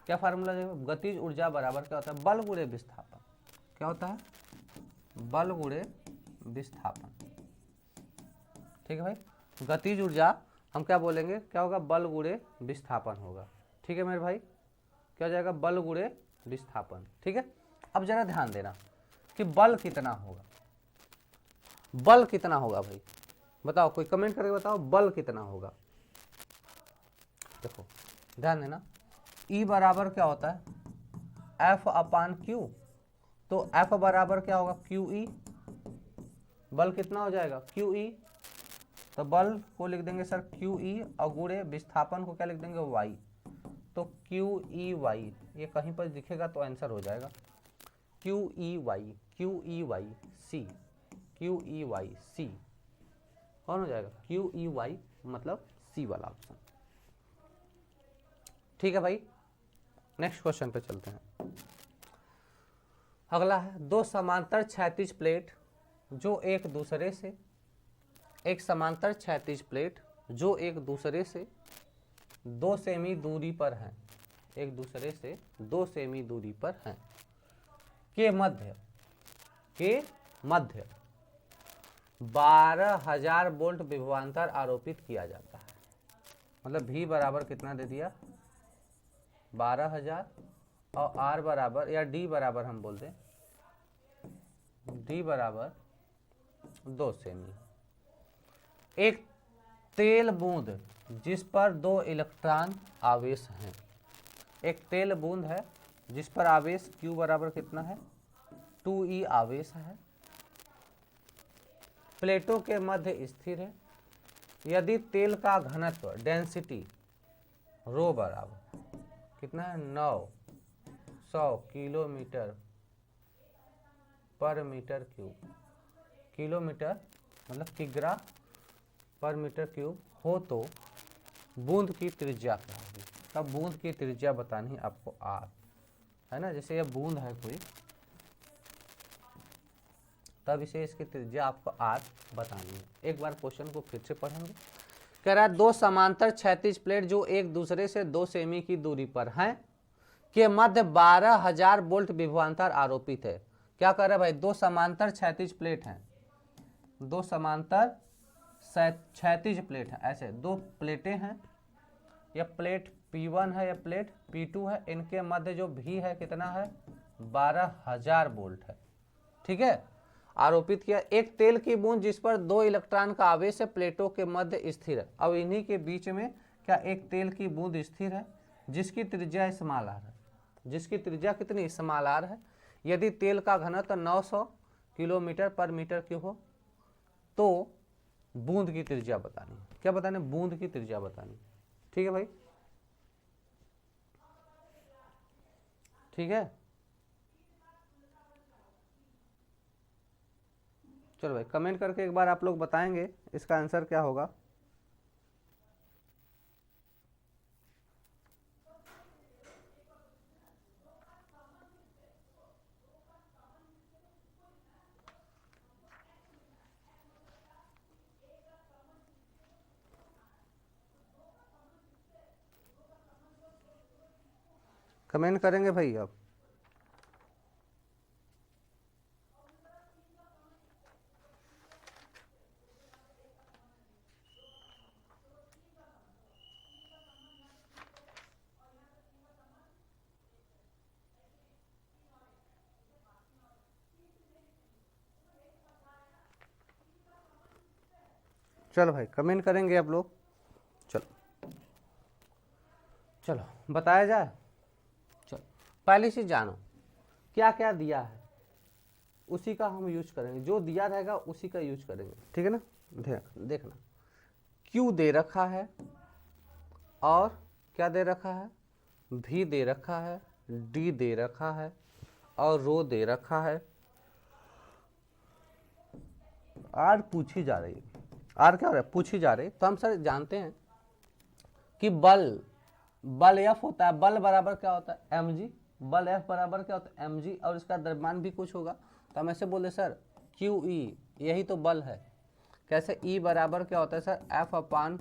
क्या फार्मूला देखो, गतिज ऊर्जा बराबर क्या होता है, बल गुणे विस्थापन। क्या होता है, बल गुणे विस्थापन। ठीक है भाई, गतिज ऊर्जा हम क्या बोलेंगे, क्या होगा, बल गुणे विस्थापन होगा। ठीक है मेरे भाई, क्या हो जाएगा, बल गुणे विस्थापन। ठीक है, अब जरा ध्यान देना कि बल कितना होगा, बल कितना होगा भाई, बताओ, कोई कमेंट करके बताओ बल कितना होगा। देखो ध्यान देना, E बराबर क्या होता है, F/Q। तो F बराबर क्या होगा, QE। बल कितना हो जाएगा, QE। तो बल को लिख देंगे सर QE और गुणे विस्थापन को क्या लिख देंगे, Y। तो QEY ये कहीं पर दिखेगा तो आंसर हो जाएगा QEY QEYC QEYC कौन हो जाएगा QEY मतलब सी वाला ऑप्शन। ठीक है भाई, नेक्स्ट क्वेश्चन पे चलते हैं। अगला है दो समांतर क्षैतिज प्लेट जो एक दूसरे से समांतर क्षैतिज प्लेट जो एक दूसरे से 2 सेमी दूरी पर हैं, एक दूसरे से 2 सेमी दूरी पर हैं, के मध्य 12,000 वोल्ट विभवांतर आरोपित किया जाता है। मतलब V बराबर कितना दे दिया 12,000 और R बराबर या D बराबर हम बोल दें D बराबर 2 सेमी। एक तेल बूंद जिस पर 2 इलेक्ट्रॉन आवेश हैं, एक तेल बूंद है जिस पर आवेश Q बराबर कितना है 2E आवेश है, प्लेटों के मध्य स्थिर है। यदि तेल का घनत्व डेंसिटी रो बराबर कितना है 900 किलोमीटर पर मीटर क्यूब, किलोमीटर मतलब किग्रा पर मीटर क्यूब हो तो बूंद की त्रिज्या क्या होगी। तब बूंद की त्रिज्या बतानी आपको R है ना, जैसे ये बूंद है कोई तब इसे इसकी त्रिज्या आपको R बतानी है। एक बार क्वेश्चन को फिर से पढ़ेंगे। कह रहा है दो समांतर क्षैतिज प्लेट जो एक दूसरे से 2 सेमी की दूरी पर हैं के मध्य 12,000 वोल्ट विभवांतर आरोपित है। क्या कर रहा है भाई, दो समांतर क्षैतिज प्लेट हैं, दो समांतर क्षैतिज प्लेट है, ऐसे दो प्लेटें हैं, यह प्लेट P1 है या प्लेट P2 है, इनके मध्य जो V है कितना है 12,000 वोल्ट है। ठीक है, आरोपित किया एक तेल की बूंद जिस पर 2 इलेक्ट्रॉन का आवेश है प्लेटों के मध्य स्थिर है। अब इन्हीं के बीच में क्या एक तेल की बूंद स्थिर है जिसकी त्रिज्या स्मॉल r है, जिसकी त्रिज्या कितनी स्मॉल r है। यदि तेल का घनत्व 900 किलोमीटर पर मीटर क्यूब हो तो बूंद की त्रिज्या बतानी है। क्या बताने, बूंद की त्रिज्या बतानी। ठीक है भाई, ठीक है, चलो भाई कमेंट करके एक बार आप लोग बताएंगे इसका आंसर क्या होगा। कमेंट करेंगे भाई आप। चलो भाई कमेंट करेंगे आप लोग। चलो चलो बताया जाए। चलो पहली चीज जानो क्या क्या दिया है उसी का हम यूज करेंगे, जो दिया रहेगा उसी का यूज करेंगे। ठीक है ना, देखना Q दे रखा है और क्या दे रखा है V दे रखा है, D दे रखा है और रो दे रखा है, R पूछी जा रही है। R क्या हो रहा है, पूछी जा रही। तो हम सर जानते हैं कि बल F होता है, बल बराबर क्या होता है mg, बल F बराबर क्या होता है mg और इसका द्रव्यमान भी कुछ होगा। तो हम ऐसे बोले सर QE यही तो बल है। कैसे E बराबर क्या होता है सर F अपान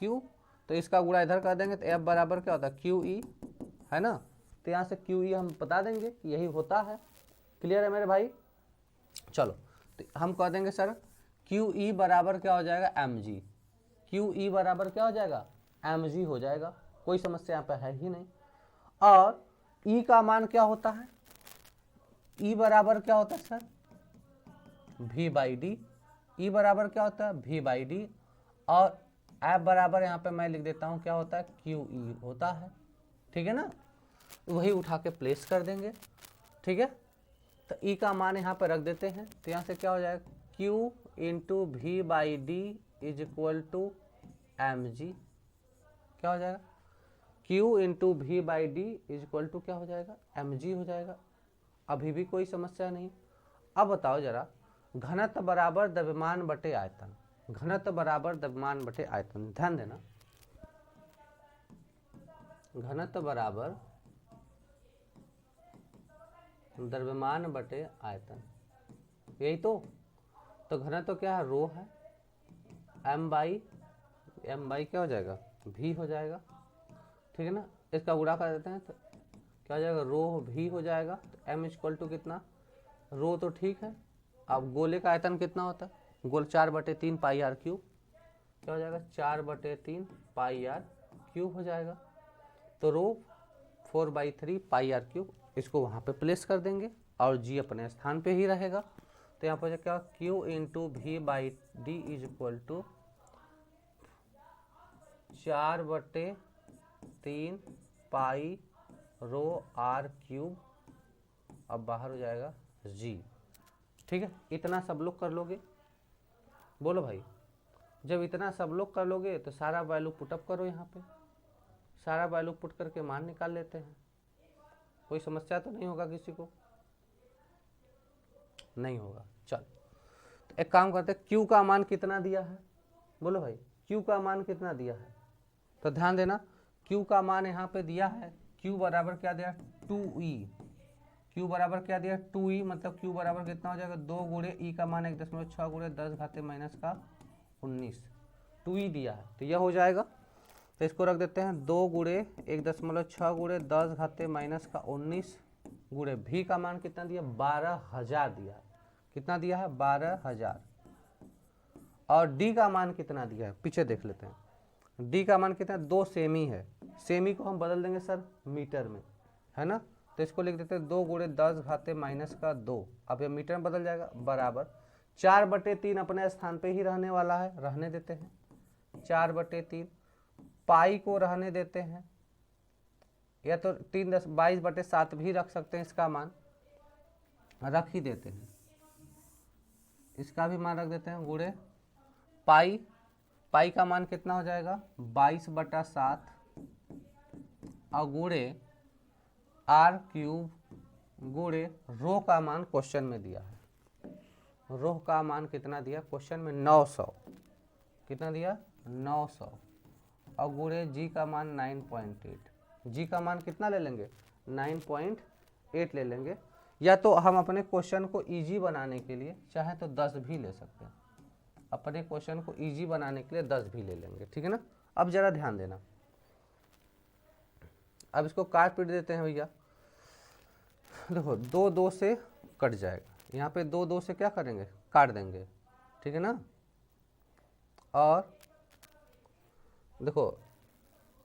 Q, तो इसका गुणा इधर कर देंगे तो F बराबर क्या होता है QE है ना। तो यहाँ से QE हम बता देंगे यही होता है। क्लियर है मेरे भाई। चलो तो हम कह देंगे सर QE बराबर क्या हो जाएगा mg, QE बराबर क्या हो जाएगा mg हो जाएगा, कोई समस्या यहाँ पे है ही नहीं। और E का मान क्या होता है, E बराबर क्या होता है सर V/D, E बराबर क्या होता है V/D और F बराबर यहाँ पे मैं लिख देता हूँ क्या होता है QE होता है। ठीक है ना, वही उठा के प्लेस कर देंगे। ठीक है, तो E का मान यहाँ पे रख देते हैं तो यहाँ से क्या हो जाएगा Q into V/D is equal to mg, क्या हो जाएगा Q into V by D is equal to क्या हो जाएगा, mg हो जाएगा। अभी भी कोई समस्या नहीं। अब बताओ जरा, घनत्व बराबर द्रव्यमान बटे आयतन, घनत्व बराबर द्रव्यमान बटे आयतन, ध्यान देना, घनत्व बराबर द्रव्यमान बटे आयतन, यही तो घनत्व क्या है, रो है, m बाई क्या हो जाएगा, v हो जाएगा, ठीक है ना। इसका गुणा कर देते हैं तो क्या हो जाएगा, रो v हो जाएगा। तो m इक्वल टू कितना, रो तो ठीक है। अब गोले का आयतन कितना होता है, गोल 4/3 पाई आर क्यूब, क्या हो जाएगा 4/3 पाई आर क्यूब हो जाएगा। तो रो 4/3 पाई आर क्यूब, इसको वहाँ पे प्लेस कर देंगे और जी अपने स्थान पे ही रहेगा। तो यहाँ पर क्या, Q into V by D is equal to 4/3 pi rho R cube, अब बाहर हो जाएगा जी, ठीक है। इतना सब लोग कर लोगे, बोलो भाई, जब इतना सब लोग कर लोगे तो सारा वैल्यू पुटअप करो, यहाँ पे सारा वैल्यू पुट करके मान निकाल लेते हैं। कोई समस्या तो नहीं होगा किसी को, नहीं होगा। चल तो एक काम करते हैं, Q का मान कितना दिया है, बोलो भाई, Q का मान कितना दिया है। तो ध्यान देना, Q का मान यहाँ पे दिया है, Q बराबर क्या दिया, 2e, Q बराबर क्या दिया 2e, मतलब Q बराबर कितना हो जाएगा, 2 गुणे e का मान 1.6 गुणे 10 घाते माइनस का 19, 2e दिया है। तो यह हो जाएगा, तो इसको रख देते हैं 2 गुणे 1.6 गुणे 10 घाते माइनस का 19 गुणे v का मान कितना दिया, 12,000 दिया है। कितना दिया है, 12,000। और d का मान कितना दिया है, पीछे देख लेते हैं। d का मान कितना है, 2 सेमी है, सेमी को हम बदल देंगे सर मीटर में, है ना। तो इसको लिख देते हैं 2 गुणे 10 घाते माइनस का 2, अब ये मीटर में बदल जाएगा, बराबर 4/3 अपने स्थान पे ही रहने वाला है, रहने देते हैं 4/3, पाई को रहने देते हैं, या तो 22/7 भी रख सकते हैं, इसका मान रख ही देते हैं, इसका भी मान रख देते हैं, गुणे पाई, पाई का मान कितना हो जाएगा 22/7 और गुणे आर क्यूब गुणे रो का मान क्वेश्चन में दिया है, रो का मान कितना दिया क्वेश्चन में 900, कितना दिया 900, और गुणे जी का मान 9.8, जी का मान कितना ले लेंगे 9.8 ले लेंगे, या तो हम अपने क्वेश्चन को इजी बनाने के लिए चाहे तो 10 भी ले सकते हैं, अपने क्वेश्चन को इजी बनाने के लिए 10 भी ले लेंगे, ठीक है ना। अब जरा ध्यान देना, अब इसको काट पीट देते हैं भैया, देखो 2 से कट जाएगा, यहाँ पे 2 से क्या करेंगे, काट देंगे, ठीक है ना। और देखो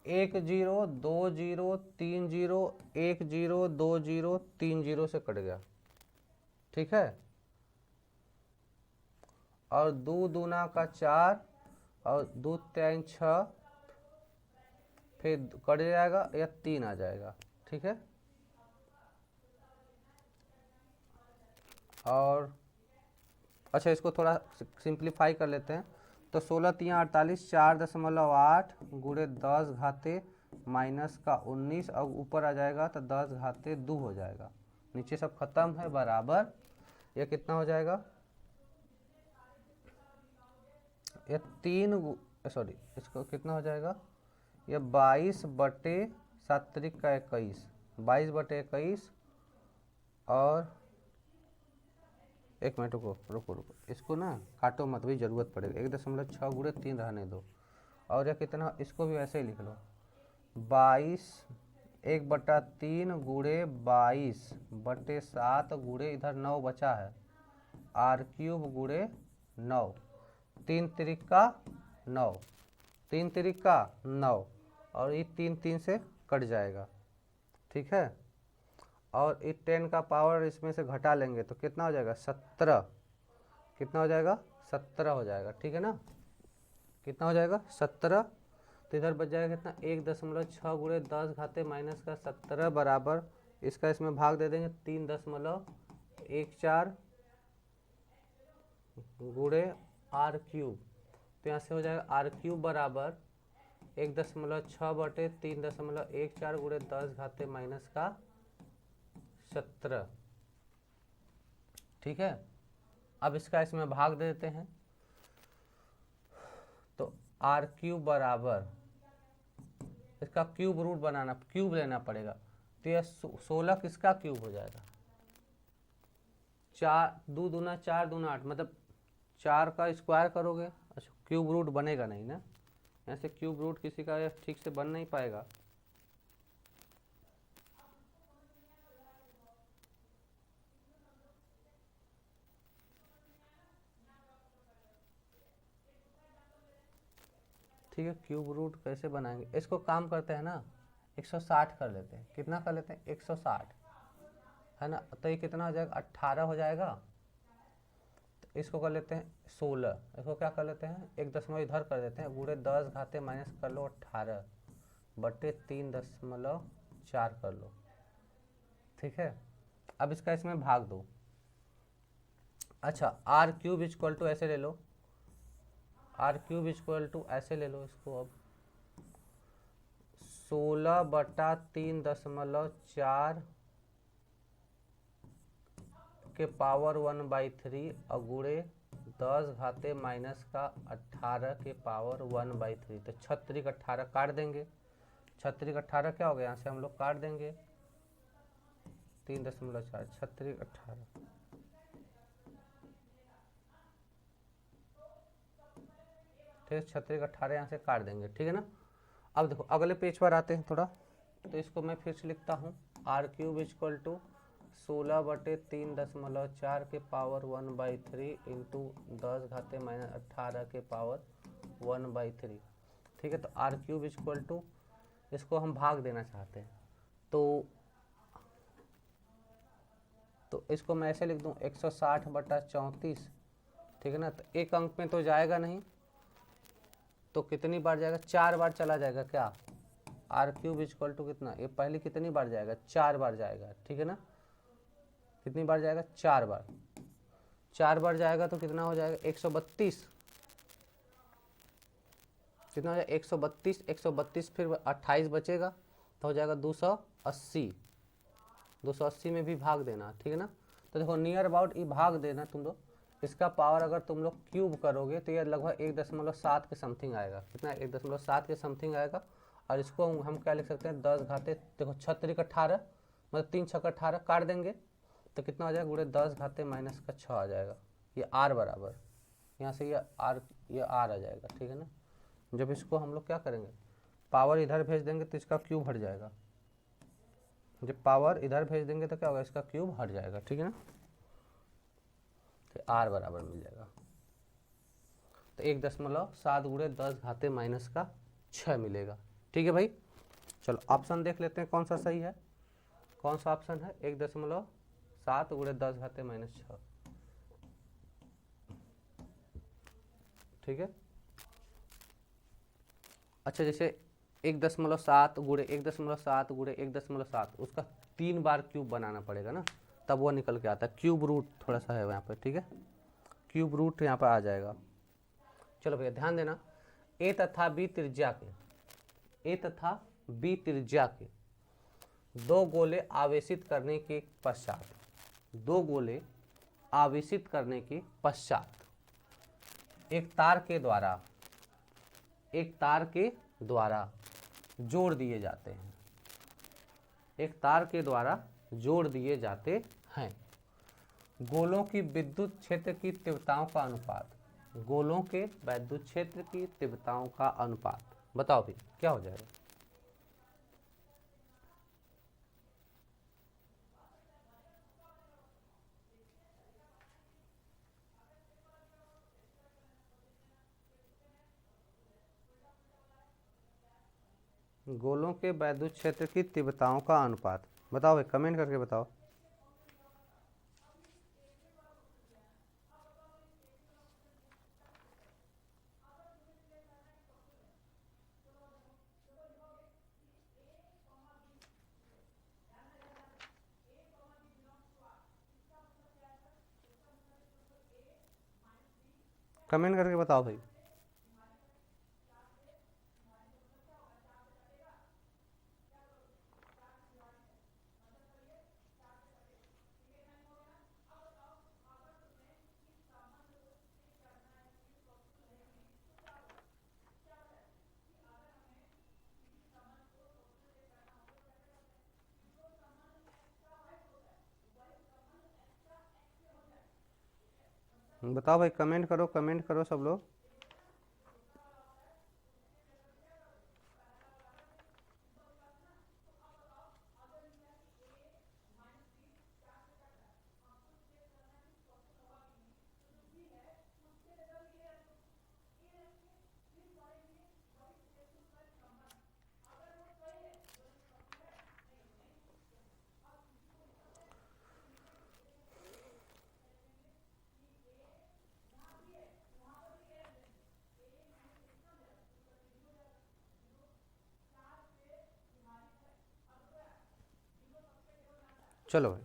1 0 2 0 3 0 1 0 2 0 3 0 से कट गया, ठीक है। और 2 दूना का 4 और 2 3 6, फिर कट जाएगा या 3 आ जाएगा, ठीक है। और अच्छा इसको थोड़ा सिंप्लीफाई कर लेते हैं, तो 16 3 48 4.8 गुणे 10 घाते माइनस का 19, और ऊपर आ जाएगा तो 10 घाते 2 हो जाएगा, नीचे सब खत्म है, बराबर ये कितना हो जाएगा, ये 3 सॉरी इसको कितना हो जाएगा, ये 22/7 का 21, 22/21, और एक मिनट रुको, इसको ना काटो मत, भी जरूरत पड़ेगी, 1.6 गुणे 3 रहने दो, और यह कितना, इसको भी वैसे ही लिख लो, 22 1/3 गुणे 22/7 गुणे इधर 9 बचा है, आर क्यूब गुणे 9, 3 त्रिका 9, 3 त्रिका 9, और ये 3 से कट जाएगा, ठीक है। और ये 10 का पावर इसमें से घटा लेंगे तो कितना हो जाएगा 17, कितना हो जाएगा 17 हो जाएगा, ठीक है ना। कितना हो जाएगा 17, तो इधर बच जाएगा कितना 1.6 गुणे 10 घाते माइनस का 17 बराबर, इसका इसमें भाग दे देंगे 3.14 गुणे आर क्यूब, तो यहाँ से हो जाएगा आर क्यूब बराबर 1.6/3.14 गुणे 10 घाते माइनस का 17। ठीक है, अब इसका इसमें भाग दे देते हैं, तो r³ बराबर, इसका क्यूब रूट बनाना, क्यूब लेना पड़ेगा, तो यह 16 किसका क्यूब हो जाएगा, 4 2 दूना 4 दूना 8, मतलब 4 का स्क्वायर करोगे। अच्छा, क्यूब रूट बनेगा नहीं ना, यहाँ से क्यूब रूट किसी का ठीक से बन नहीं पाएगा। ठीक है, क्यूब रूट कैसे बनाएंगे, इसको काम करते हैं ना, 160 कर लेते हैं। कितना कर लेते हैं, 160 है ना, तो ये कितना हो जाएगा, 18 हो जाएगा। तो इसको कर लेते हैं 16, इसको क्या कर लेते हैं, 1 दशमलव इधर कर देते हैं, गुणे 10 घाते माइनस कर लो 18 बटे 3.4 कर लो। ठीक है, अब इसका इसमें भाग दो। अच्छा, r³ इक्वल टू ऐसे ले लो, r³ इक्वल टू ऐसे ले लो इसको, अब 16/3.4 के पावर 1/3 और गुणे 10 घाते माइनस का 18 के पावर 1/3। तो 36 का 18 काट देंगे, 36 का 18 क्या हो गया, यहाँ से हम लोग काट देंगे 3.4, 36 का 18, ठीक है, 36 का 18 यहाँ से काट देंगे। ठीक है ना, अब देखो अगले पेज पर आते हैं थोड़ा, तो इसको मैं फिर से लिखता हूँ, r³ इक्वल टू 16/3.4 के पावर 1/3 इंटू 10 घाते माइनस 18 के पावर 1/3। ठीक है, तो r³ इक्वल टू, इसको हम भाग देना चाहते हैं, तो इसको मैं ऐसे लिख दूँ 160/34। ठीक है ना, तो एक अंक में तो जाएगा नहीं, तो कितनी बार जाएगा, 4 बार चला जाएगा क्या, r³ इक्वल टू कितना, ये पहले कितनी बार जाएगा, 4 बार जाएगा। ठीक है ना, कितनी बार जाएगा, 4 बार, 4 बार जाएगा तो कितना हो जाएगा, 132, कितना हो जाएगा 132, 132 फिर 28 बचेगा, तो हो जाएगा 280, 280 में भी भाग देना। ठीक है ना, तो देखो नियर अबाउट ये भाग देना तुम लोग, इसका पावर अगर तुम लोग क्यूब करोगे तो ये लगभग 1.7 के समथिंग आएगा, कितना 1.7 के समथिंग आएगा। और इसको हम क्या लिख सकते हैं, 10 घाते, देखो 36 का 18, मतलब 3 6 का 18 काट देंगे, तो कितना हो जाएगा, गुणे 10 घाते माइनस का 6 आ जाएगा। ये r बराबर, यहाँ से ये r आ जाएगा। ठीक है ना, जब इसको हम लोग क्या करेंगे, पावर इधर भेज देंगे तो इसका क्यूब हट जाएगा, जब पावर इधर भेज देंगे तो क्या होगा, इसका क्यूब हट जाएगा। ठीक है ना, तो r बराबर मिल जाएगा, तो 1.7 गुणे 10 घाते माइनस का 6 मिलेगा। ठीक है भाई, चलो ऑप्शन देख लेते हैं कौन सा सही है, कौन सा ऑप्शन है, 1.7 गुणे 10 घाते माइनस 6। ठीक है, अच्छा जैसे 1.7 गुणे 1.7 गुणे 1.7, उसका 3 बार क्यूब बनाना पड़ेगा ना, तब वो निकल के आता है। क्यूब रूट थोड़ा सा है यहाँ पे, ठीक है, क्यूब रूट यहाँ पर आ जाएगा। चलो भैया ध्यान देना, ए तथा बी त्रिज्या के दो गोले आवेशित करने के पश्चात, दो गोले आवेशित करने के पश्चात एक तार के द्वारा जोड़ दिए जाते हैं, एक तार के द्वारा जोड़ दिए जाते हैं। गोलों की विद्युत क्षेत्र की तीव्रताओं का अनुपात, गोलों के विद्युत क्षेत्र की तीव्रताओं का अनुपात बताओ भी क्या हो जाएगा। गोलों के विद्युत क्षेत्र की तीव्रताओं का अनुपात बताओ भाई, कमेंट करके बताओ। कमेंट करके बताओ भाई। बताओ भाई, कमेंट करो सब लोग। चलो भाई,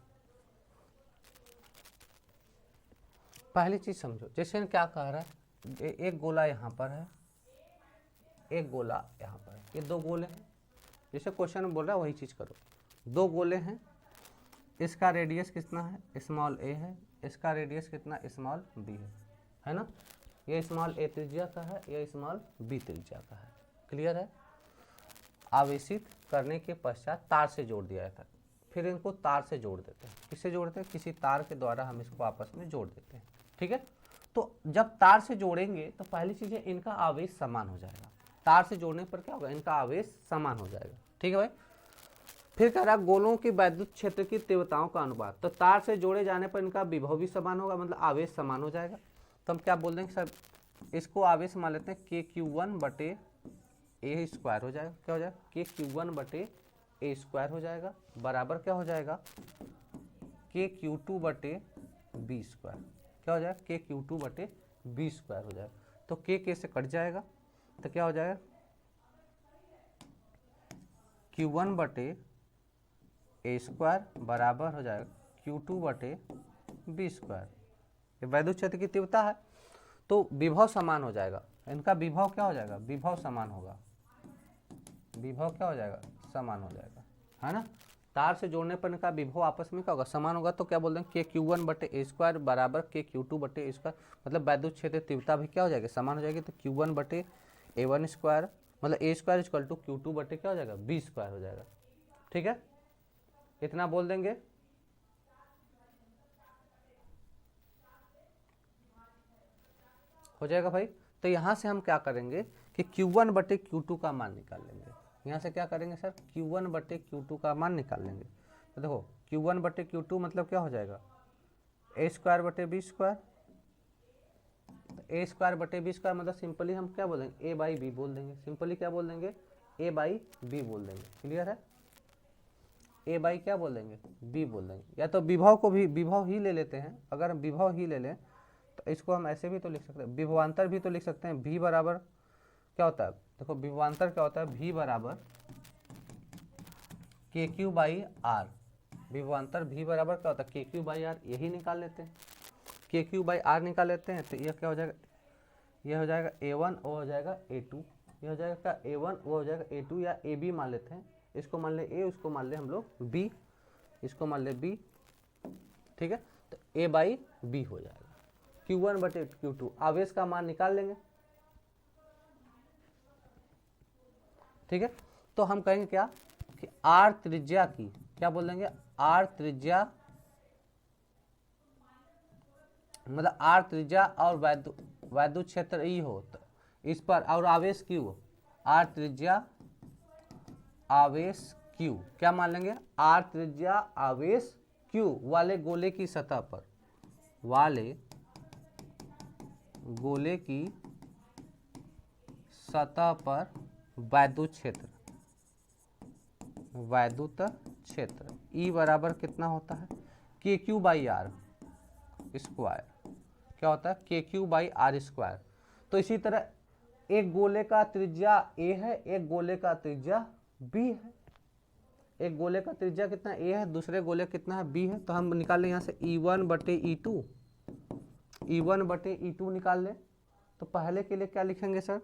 पहली चीज समझो, जैसे क्या कह रहा है, एक गोला यहाँ पर है, एक गोला यहाँ पर है, ये दो गोले हैं, जैसे क्वेश्चन में बोल रहा है वही चीज करो। दो गोले हैं, इसका रेडियस कितना है, स्मॉल ए है, इसका रेडियस कितना, स्मॉल बी है ना। ये स्मॉल ए त्रिज्या का है, ये स्मॉल बी त्रिज्या का है। क्लियर है। आवेशित करने के पश्चात तार से जोड़ दिया था, फिर इनको तार से जोड़ देते हैं। किससे जोड़ते हैं, किसी तार के द्वारा हम इसको आपस में जोड़ देते हैं। ठीक है, तो जब तार से जोड़ेंगे तो पहली चीज है इनका आवेश समान हो जाएगा। तार से जोड़ने पर क्या होगा, इनका आवेश समान हो जाएगा। ठीक है भाई। फिर कह रहा गोलों की वैद्युत क्षेत्र की तीव्रताओं का अनुपात, तो तार से जोड़े जाने पर इनका विभव भी समान होगा, मतलब आवेश समान हो जाएगा। तो हम क्या बोल देंगे सर, इसको आवेश मान लेते हैं KQ1 बटे ए स्क्वायर हो जाएगा। क्या हो जाएगा, KQ1 बटे ए स्क्वायर हो जाएगा, बराबर क्या हो जाएगा, KQ2 बटे बी स्क्वायर। क्या हो जाएगा, KQ2 बटे बी स्क्वायर हो जाएगा। तो K से कट जाएगा, तो क्या हो जाएगा, Q1 बटे ए स्क्वायर बराबर हो जाएगा Q2 बटे बी स्क्वायर। ये वैद्युत क्षेत्र की तीव्रता है, तो विभव समान हो जाएगा। इनका विभव क्या हो जाएगा, विभव समान होगा। विभव क्या हो जाएगा, समान हो जाएगा, है ना। तार से जोड़ने पर इनका विभव आपस में क्या होगा, समान होगा। तो क्या बोल देंगे, KQ1 बटे ए स्क्वायर बराबर KQ2 बटे ए स्क्वायर, मतलब वैद्युत क्षेत्र तीव्रता भी क्या हो जाएगी, समान हो जाएगी। तो Q1 बटे A1 स्क्वायर मतलब ए स्क्वायर इक्वल टू Q2 बटे क्या हो जाएगा, बी स्क्वायर हो जाएगा। ठीक है, इतना बोल देंगे। हो जाएगा भाई। तो यहाँ से हम क्या करेंगे कि Q1 बटे Q2 का मान निकाल लेंगे। यहाँ से क्या करेंगे सर, Q1 बटे Q2 का मान निकाल लेंगे। तो देखो Q1 बटे Q2 मतलब क्या हो जाएगा, ए स्क्वायर बटे बी स्क्वायर। ए स्क्वायर बटे बी स्क्वायर मतलब सिंपली हम क्या बोलेंगे, ए बाई बी बोल देंगे। सिंपली क्या बोल देंगे, ए बाई बी बोल देंगे। क्लियर है, ए बाई क्या बोल देंगे, बी बोल देंगे। या तो विभव को भी विभव ही ले लेते हैं, अगर हम विभव ही ले लें तो इसको हम ऐसे भी तो लिख सकते हैं, विभवांतर भी तो लिख सकते हैं। भी बराबर क्या होता है, देखो विभवांतर क्या होता है, भी बराबर KQ बाई आर। विभवांतर भी बराबर क्या होता है, KQ बाई आर। यही निकाल लेते हैं, KQ बाई आर निकाल लेते हैं। तो यह क्या हो जाएगा, यह हो जाएगा A1, वो हो जाएगा A2। यह हो जाएगा क्या, A1 वो हो जाएगा A2, या AB मान लेते हैं। इसको मान ले A, उसको मान ले हम लोग B, इसको मान ले B। ठीक है, तो A बाई B हो जाएगा। Q1 बटे Q2 आवेश का मान निकाल लेंगे। ठीक है, तो हम कहेंगे क्या कि R त्रिज्या की, क्या बोल देंगे, R त्रिज्या मतलब R त्रिज्या और वैद्युत क्षेत्र E हो तो इस पर, और आवेश Q, R त्रिज्या आवेश Q, क्या मान लेंगे, R त्रिज्या आवेश Q वाले गोले की सतह पर, वाले गोले की सतह पर वैद्युत क्षेत्र, वैद्युत क्षेत्र E बराबर कितना होता है, KQ बाई आर स्क्वायर। क्या होता है, KQ बाई आर स्क्वायर। तो इसी तरह एक गोले का त्रिज्या A है, एक गोले का त्रिज्या B है। एक गोले का त्रिज्या कितना A है, दूसरे गोले कितना है B है। तो हम निकाल लें यहाँ से E1 बटे E2, E1 बटे E2 निकाल लें। तो पहले के लिए क्या लिखेंगे सर,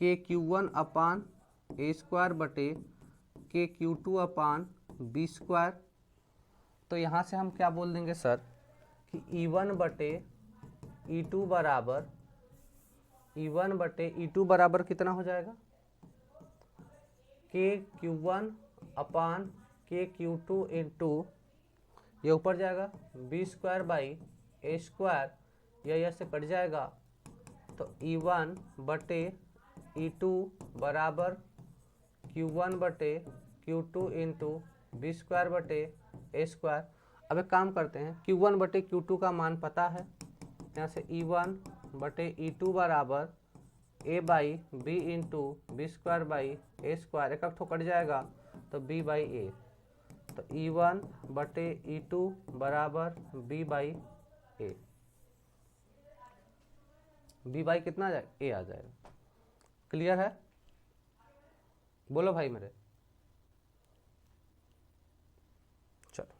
KQ1 अपान ए स्क्वायर बटे KQ2 अपान बी स्क्वायर। तो यहाँ से हम क्या बोल देंगे सर कि E1 बटे E2 बराबर, E1 बटे E2 बराबर कितना हो जाएगा, KQ1 अपान KQ2 इंटू ये ऊपर जाएगा B square by A square, यह से कट जाएगा, तो E1 बटे E2 बराबर Q1 बटे Q2 इंटू बी स्क्वायर बटे ए स्क्वायर। अब एक काम करते हैं, Q1 बटे Q2 का मान पता है, यहाँ से E1 बटे E2 बराबर a by b into b square by A square, एक ठो कट जाएगा तो बी बाई ए, तो E1 बटे E2 बराबर B by A, B by कितना आ जाएगा, ए आ जाएगा। क्लियर है? बोलो भाई मेरे। चलो,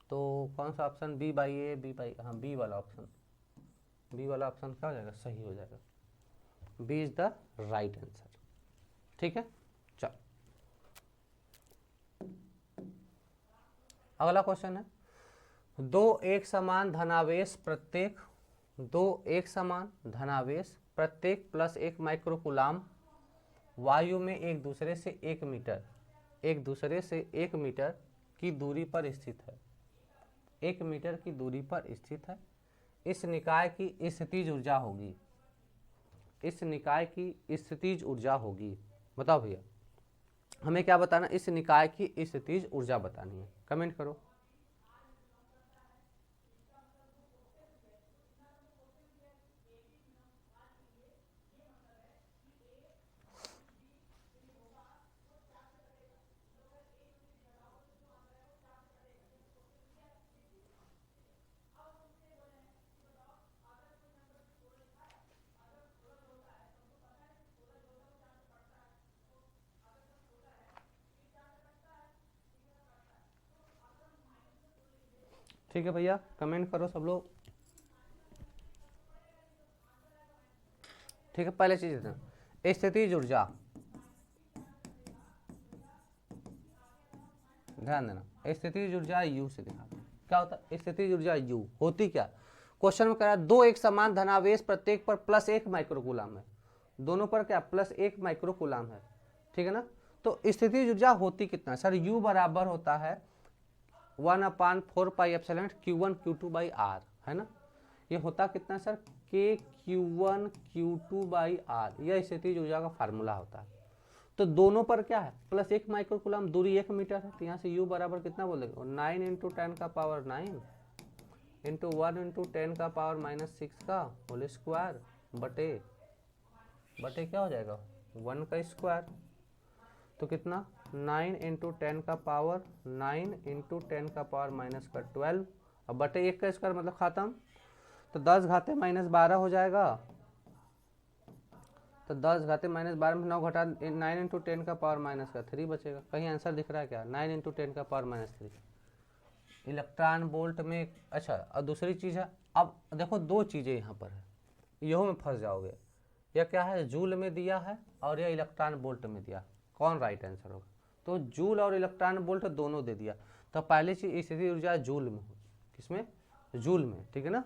तो कौन सा option, B by A, B by, हाँ बी वाला ऑप्शन, बी वाला ऑप्शन क्या हो जाएगा, सही हो जाएगा। B is the right answer. ठीक है, चलो अगला क्वेश्चन है, दो एक समान धनावेश प्रत्येक प्लस 1 माइक्रोकूलाम वायु में एक दूसरे से 1 मीटर की दूरी पर स्थित है, 1 मीटर की दूरी पर स्थित है। इस निकाय की स्थितिज ऊर्जा होगी, बताओ भैया हमें क्या बताना, इस निकाय की स्थितिज ऊर्जा बतानी है। कमेंट करो। ठीक है भैया, कमेंट करो सब लोग। ठीक है, पहले चीज स्थितिज ऊर्जा, ध्यान देना, स्थितिज ऊर्जा यू से दिखा, क्या होता है स्थितिज ऊर्जा यू होती क्या। क्वेश्चन में कह रहा है दो एक समान धनावेश प्रत्येक पर प्लस 1 माइक्रोकूलाम है, दोनों पर क्या प्लस 1 माइक्रोकूलाम है, ठीक है ना। तो स्थितिज ऊर्जा होती कितना सर, यू बराबर होता है 1/4 pi epsilon Q1 Q2 by are, है ना। ये होता कितना सर, के Q1 Q2 बाई आर, यह स्थितिज ऊर्जा का फार्मूला होता है। तो दोनों पर क्या है प्लस 1 माइक्रोकूलाम, दूरी 1 मीटर है, तो यहाँ से U बराबर कितना बोलेगा 9 इंटू 10 का पावर 9 इंटू 1 इंटू 10 का पावर -6 का होल स्क्वायर बटे क्या हो जाएगा 1 का स्क्वायर, तो कितना 9 इंटू 10 का पावर 9 इंटू 10 का पावर -12, अब बटे 1 का स्क्वायर मतलब खत्म, तो 10 घाते -12 हो जाएगा, तो 10 घाते -12 में 9 घटा 9 इंटू 10 का पावर -3 बचेगा। कहीं आंसर दिख रहा है क्या, 9 इंटू 10 का पावर -3 इलेक्ट्रॉन वोल्ट में। अच्छा, और दूसरी चीज़ है, अब देखो दो चीज़ें यहाँ पर है, यहो में फंस जाओगे, यह क्या है जूल में दिया है और यह इलेक्ट्रॉन वोल्ट में दिया, कौन राइट आंसर होगा। तो जूल और इलेक्ट्रॉन वोल्ट दोनों दे दिया, तो पहली चीज स्थितिज ऊर्जा जूल में हो, किसमें जूल में, ठीक है ना।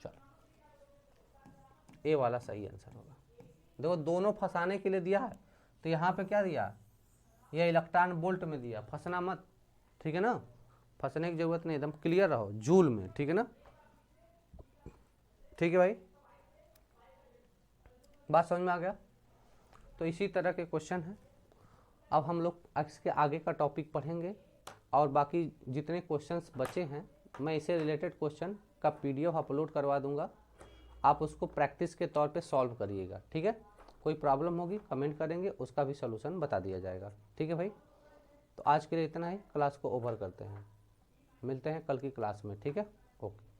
चलो ए वाला सही आंसर होगा। देखो दोनों फंसाने के लिए दिया है, तो यहाँ पे क्या दिया, यह इलेक्ट्रॉन वोल्ट में दिया, फंसना मत, ठीक है ना, फंसने की जरूरत नहीं, एकदम क्लियर रहो जूल में, ठीक है ना। ठीक है भाई, बात समझ में आ गया। तो इसी तरह के क्वेश्चन है, अब हम लोग इसके आगे का टॉपिक पढ़ेंगे, और बाकी जितने क्वेश्चंस बचे हैं मैं इसे रिलेटेड क्वेश्चन का PDF अपलोड करवा दूंगा, आप उसको प्रैक्टिस के तौर पे सॉल्व करिएगा, ठीक है। कोई प्रॉब्लम होगी कमेंट करेंगे, उसका भी सलूशन बता दिया जाएगा, ठीक है भाई। तो आज के लिए इतना ही, क्लास को ओवर करते हैं, मिलते हैं कल की क्लास में, ठीक है, ओके।